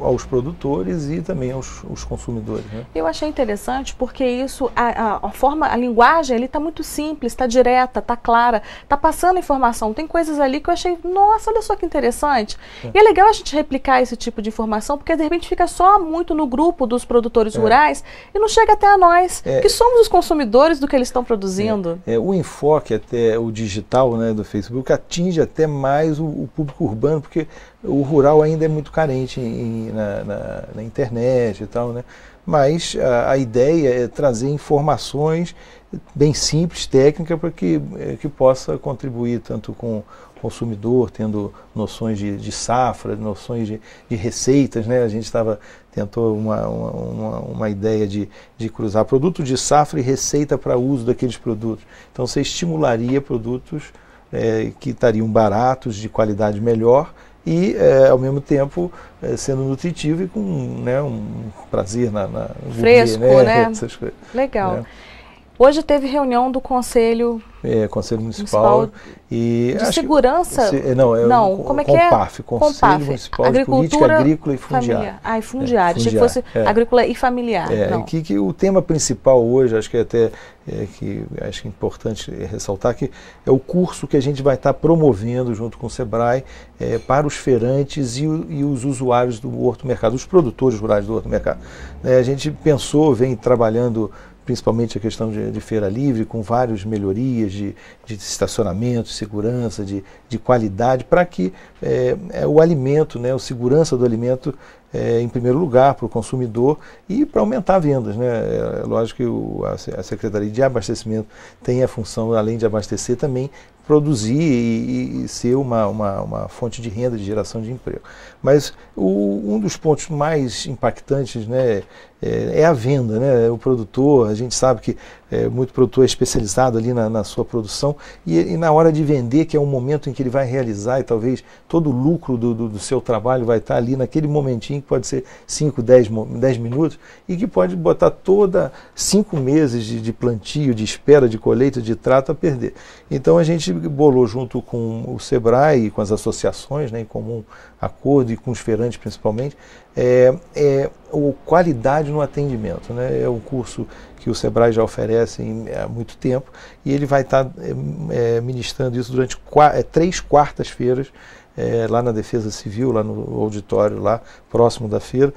aos produtores e também aos consumidores, né?
Eu achei interessante porque isso, a linguagem ali está muito simples, está direta, está clara, está passando informação. Tem coisas ali que eu achei, nossa, olha só que interessante. E é legal a gente replicar esse tipo de informação, porque de repente fica só muito no grupo dos produtores rurais e não chega até a nós, que somos os consumidores do que eles estão produzindo.
O enfoque até o digital, né, do Facebook atinge até mais o público urbano, porque o rural ainda é muito carente na internet e tal, né? Mas a ideia é trazer informações bem simples, técnicas, para que possa contribuir tanto com o consumidor, tendo noções de safra, noções de receitas, né? A gente tentou uma ideia de cruzar produto de safra e receita para uso daqueles produtos. Então você estimularia produtos que estariam baratos, de qualidade melhor, e, ao mesmo tempo, sendo nutritivo e com um prazer na
fresco,
gourmet,
né?
Essas coisas,
legal.
Né?
Hoje teve reunião do Conselho
Conselho Municipal e
de Segurança.
Como é que é? Conselho Municipal de Política Agrícola e Fundiária.
E fundiária. Achei que fosse agrícola e familiar.
Que o tema principal hoje, acho que acho importante ressaltar, que é o curso que a gente vai estar promovendo junto com o Sebrae para os feirantes e os usuários do horto-mercado, os produtores rurais do horto-mercado. A gente vem trabalhando principalmente a questão de feira livre, com várias melhorias de estacionamento, segurança, de qualidade, para que o alimento, a segurança do alimento, em primeiro lugar para o consumidor e para aumentar vendas, né? É lógico que a Secretaria de Abastecimento tem a função, além de abastecer, também produzir e ser uma fonte de renda, de geração de emprego. Mas um dos pontos mais impactantes, né, é a venda, né? O produtor, a gente sabe que muito produtor é especializado ali na sua produção e na hora de vender, que é um momento em que ele vai realizar e talvez todo o lucro do seu trabalho vai estar ali naquele momentinho, que pode ser 5, 10 minutos, e que pode botar toda 5 meses de plantio, de espera, de colheita, de trato a perder. Então a gente bolou junto com o Sebrae e com as associações, né, em comum acordo, e com os feirantes principalmente, qualidade no atendimento, né? É um curso que o Sebrae já oferece há muito tempo e ele vai estar ministrando isso durante 3 quartas-feiras, lá na Defesa Civil, lá no auditório, lá próximo da feira,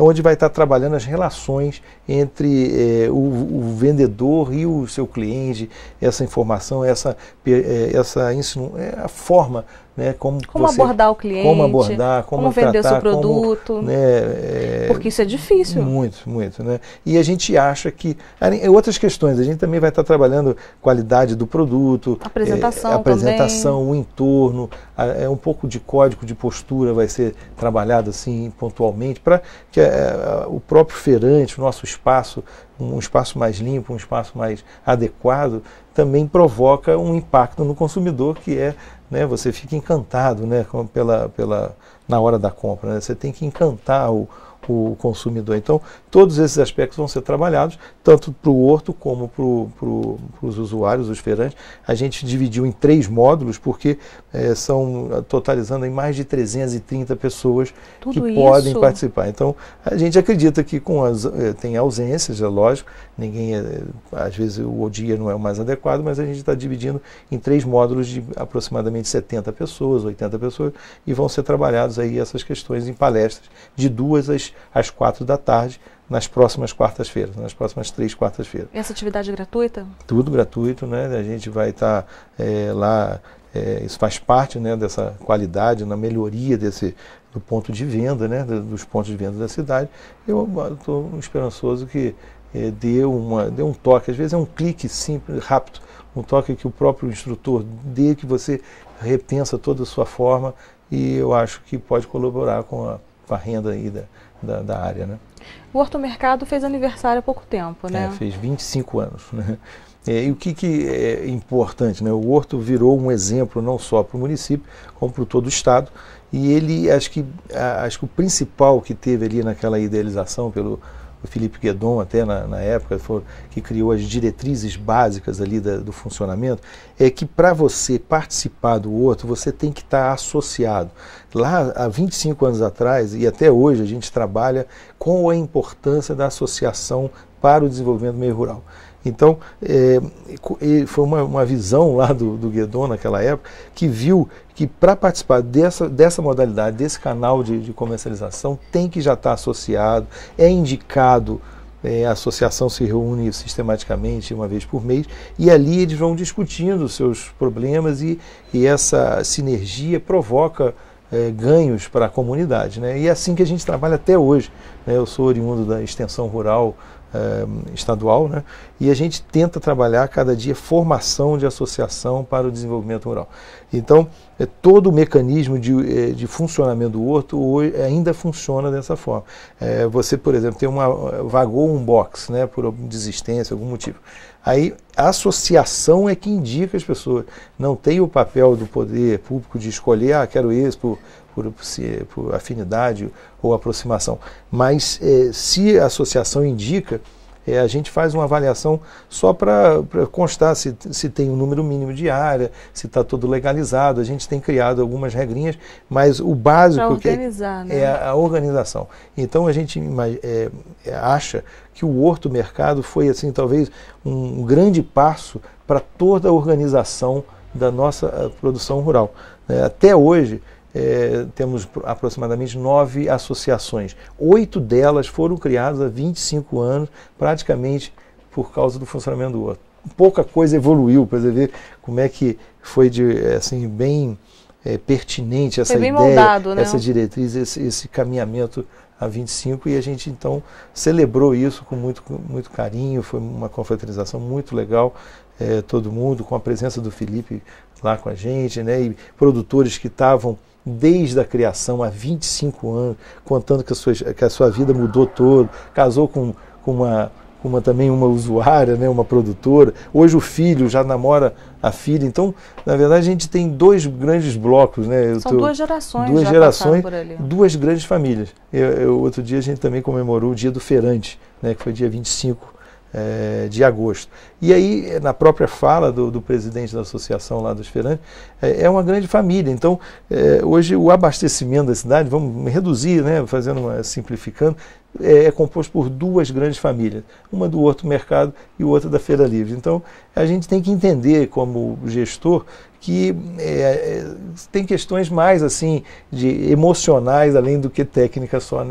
onde vai estar trabalhando as relações entre o vendedor e o seu cliente, essa informação, a forma, né, como
abordar o cliente,
como
vender o seu produto, porque isso é difícil.
Muito, né? E a gente acha que outras questões, a gente também vai estar trabalhando qualidade do produto, apresentação, o entorno, um pouco de código de postura vai ser trabalhado assim pontualmente para que o próprio feirante, o nosso espaço, um espaço mais limpo, um espaço mais adequado, também provoca um impacto no consumidor, que né, você fica encantado, né, na hora da compra, né? Você tem que encantar o consumidor. Então, todos esses aspectos vão ser trabalhados, tanto para o horto como para os usuários, os feirantes. A gente dividiu em 3 módulos, porque são totalizando em mais de 330 pessoas que podem participar. Então, a gente acredita que tem ausências, é lógico, às vezes o dia não é o mais adequado, mas a gente está dividindo em 3 módulos de aproximadamente 70 pessoas, 80 pessoas, e vão ser trabalhados aí essas questões em palestras de 2 às 4 da tarde, nas próximas quartas-feiras, nas próximas 3 quartas-feiras.
Essa atividade é gratuita?
Tudo gratuito, né? A gente vai estar lá, isso faz parte, né, dessa qualidade, na melhoria do ponto de venda, né, dos pontos de venda da cidade. Eu estou esperançoso que dê um toque. Às vezes é um clique simples, rápido, um toque que o próprio instrutor dê, que você repensa toda a sua forma, e eu acho que pode colaborar com a renda aí da área, né?
O Horto Mercado fez aniversário há pouco tempo, né?
Fez 25 anos, né? E o que é importante, né? O Horto virou um exemplo não só para o município, como para todo o estado, e ele, acho que o principal que teve ali naquela idealização pelo Felipe Guedon, até na época, que criou as diretrizes básicas ali do funcionamento, é que para você participar do Horto, você tem que estar associado. Lá, há 25 anos atrás, e até hoje, a gente trabalha com a importância da associação para o desenvolvimento do meio rural. Então, foi uma visão lá do Guedon naquela época, que viu que para participar dessa modalidade, desse canal de comercialização, tem que já estar associado, é indicado, a associação se reúne sistematicamente uma vez por mês, e ali eles vão discutindo os seus problemas, e essa sinergia provoca ganhos para a comunidade, né? E é assim que a gente trabalha até hoje, né? Eu sou oriundo da extensão rural estadual, né? E a gente tenta trabalhar cada dia formação de associação para o desenvolvimento rural. Então, todo o mecanismo de funcionamento do Horto hoje ainda funciona dessa forma. Você, por exemplo, vagou um box, né, por desistência, algum motivo. Aí a associação é que indica as pessoas. Não tem o papel do poder público de escolher, quero esse por afinidade ou aproximação. Mas se a associação indica, a gente faz uma avaliação só para constar se tem um número mínimo de área, se está tudo legalizado. A gente tem criado algumas regrinhas, mas o básico é a organização. Então a gente acha que o Horto Mercado foi, assim, talvez um grande passo para toda a organização da nossa produção rural. Até hoje, temos aproximadamente 9 associações. 8 delas foram criadas há 25 anos, praticamente por causa do funcionamento do Horto. Pouca coisa evoluiu, para você ver como é que foi bem pertinente essa ideia, moldado, né? Essa diretriz, esse caminhamento há 25, e a gente então celebrou isso com muito carinho. Foi uma confraternização muito legal, todo mundo, com a presença do Felipe lá com a gente, né? E produtores que estavam desde a criação há 25 anos, contando que a sua vida mudou todo, casou com também uma usuária, né, uma produtora. Hoje o filho já namora a filha. Então, na verdade, a gente tem 2 grandes blocos, né?
São 2 gerações.
2 gerações,
por ali.
2 grandes famílias. Outro dia a gente também comemorou o dia do feirante, né, que foi dia 25 de agosto. E aí, na própria fala do presidente da associação lá dos feirantes, é uma grande família. Então, hoje o abastecimento da cidade, vamos reduzir, né, simplificando, é composto por 2 grandes famílias, uma do Horto Mercado e outra da Feira Livre. Então, a gente tem que entender, como gestor, que tem questões mais de emocionais, além do que técnicas só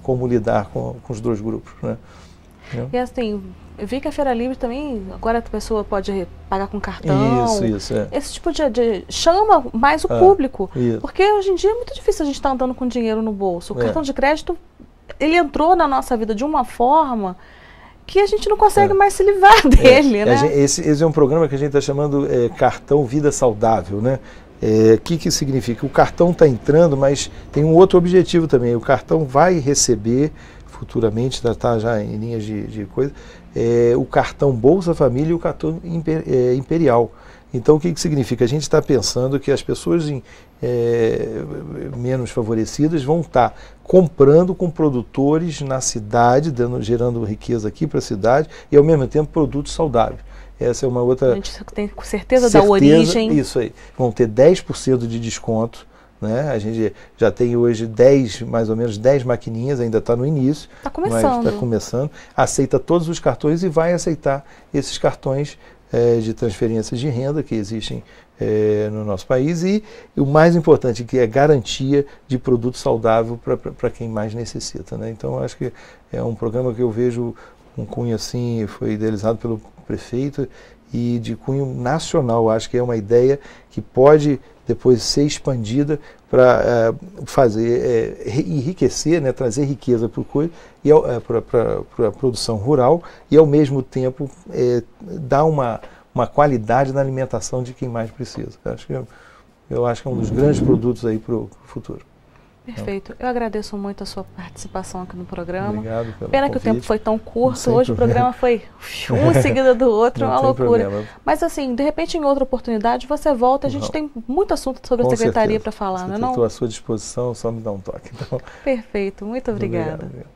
como lidar com os 2 grupos, né?
E assim, eu vi que a Feira Livre também, agora a pessoa pode pagar com cartão.
Isso.
Esse tipo de chama mais o público. Isso. Porque hoje em dia é muito difícil a gente estar andando com dinheiro no bolso. O cartão de crédito, ele entrou na nossa vida de uma forma que a gente não consegue mais se livrar dele, né?
Esse é um programa que a gente está chamando Cartão Vida Saudável, né? Que significa? O cartão está entrando, mas tem um outro objetivo também. O cartão vai receber futuramente, está já em linhas de coisa, o cartão Bolsa Família e o cartão Imperial. Então, o que significa? A gente está pensando que as pessoas menos favorecidas vão estar comprando com produtores na cidade, gerando riqueza aqui para a cidade, e ao mesmo tempo produtos saudáveis. Essa é uma outra...
A gente tem certeza da origem.
Isso aí. Vão ter 10% de desconto. Né? A gente já tem hoje mais ou menos 10 maquininhas, ainda está no início.
Está começando.
Está começando. Aceita todos os cartões e vai aceitar esses cartões de transferências de renda que existem no nosso país. E o mais importante, que é garantia de produto saudável para quem mais necessita. Né? Então, acho que é um programa que eu vejo um cunho assim, foi idealizado pelo prefeito, e de cunho nacional. Acho que é uma ideia que pode depois ser expandida para fazer, enriquecer, né, trazer riqueza para a produção rural e, ao mesmo tempo, dar uma qualidade na alimentação de quem mais precisa. Eu acho que é um dos grandes produtos aí para o futuro.
Perfeito. Eu agradeço muito a sua participação aqui no programa.
Obrigado pelo
Pena
convite.
que o tempo foi tão curto.
Sem
Hoje
problema.
o programa foi um em seguida do outro, uma loucura.
Problema.
Mas assim, de repente em outra oportunidade você volta, a gente tem muito assunto sobre a secretaria para falar, não é não?
Estou à sua disposição, só me dá um toque. Então.
Perfeito, muito obrigada.
Obrigado.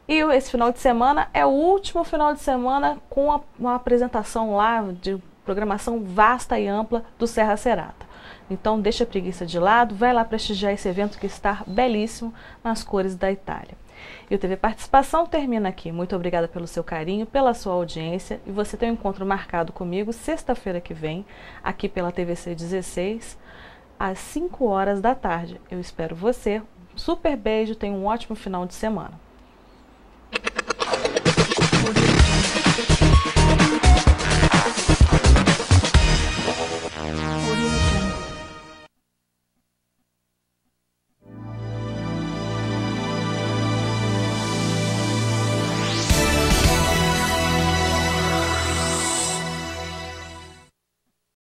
E esse final de semana é o último final de semana com uma apresentação lá de programação vasta e ampla do Serra Serata. Então deixa a preguiça de lado, vai lá prestigiar esse evento que está belíssimo nas cores da Itália. E o TV Participação termina aqui. Muito obrigada pelo seu carinho, pela sua audiência, e você tem um encontro marcado comigo sexta-feira que vem, aqui pela TVC 16, às 5 horas da tarde. Eu espero você. Um super beijo, tenha um ótimo final de semana.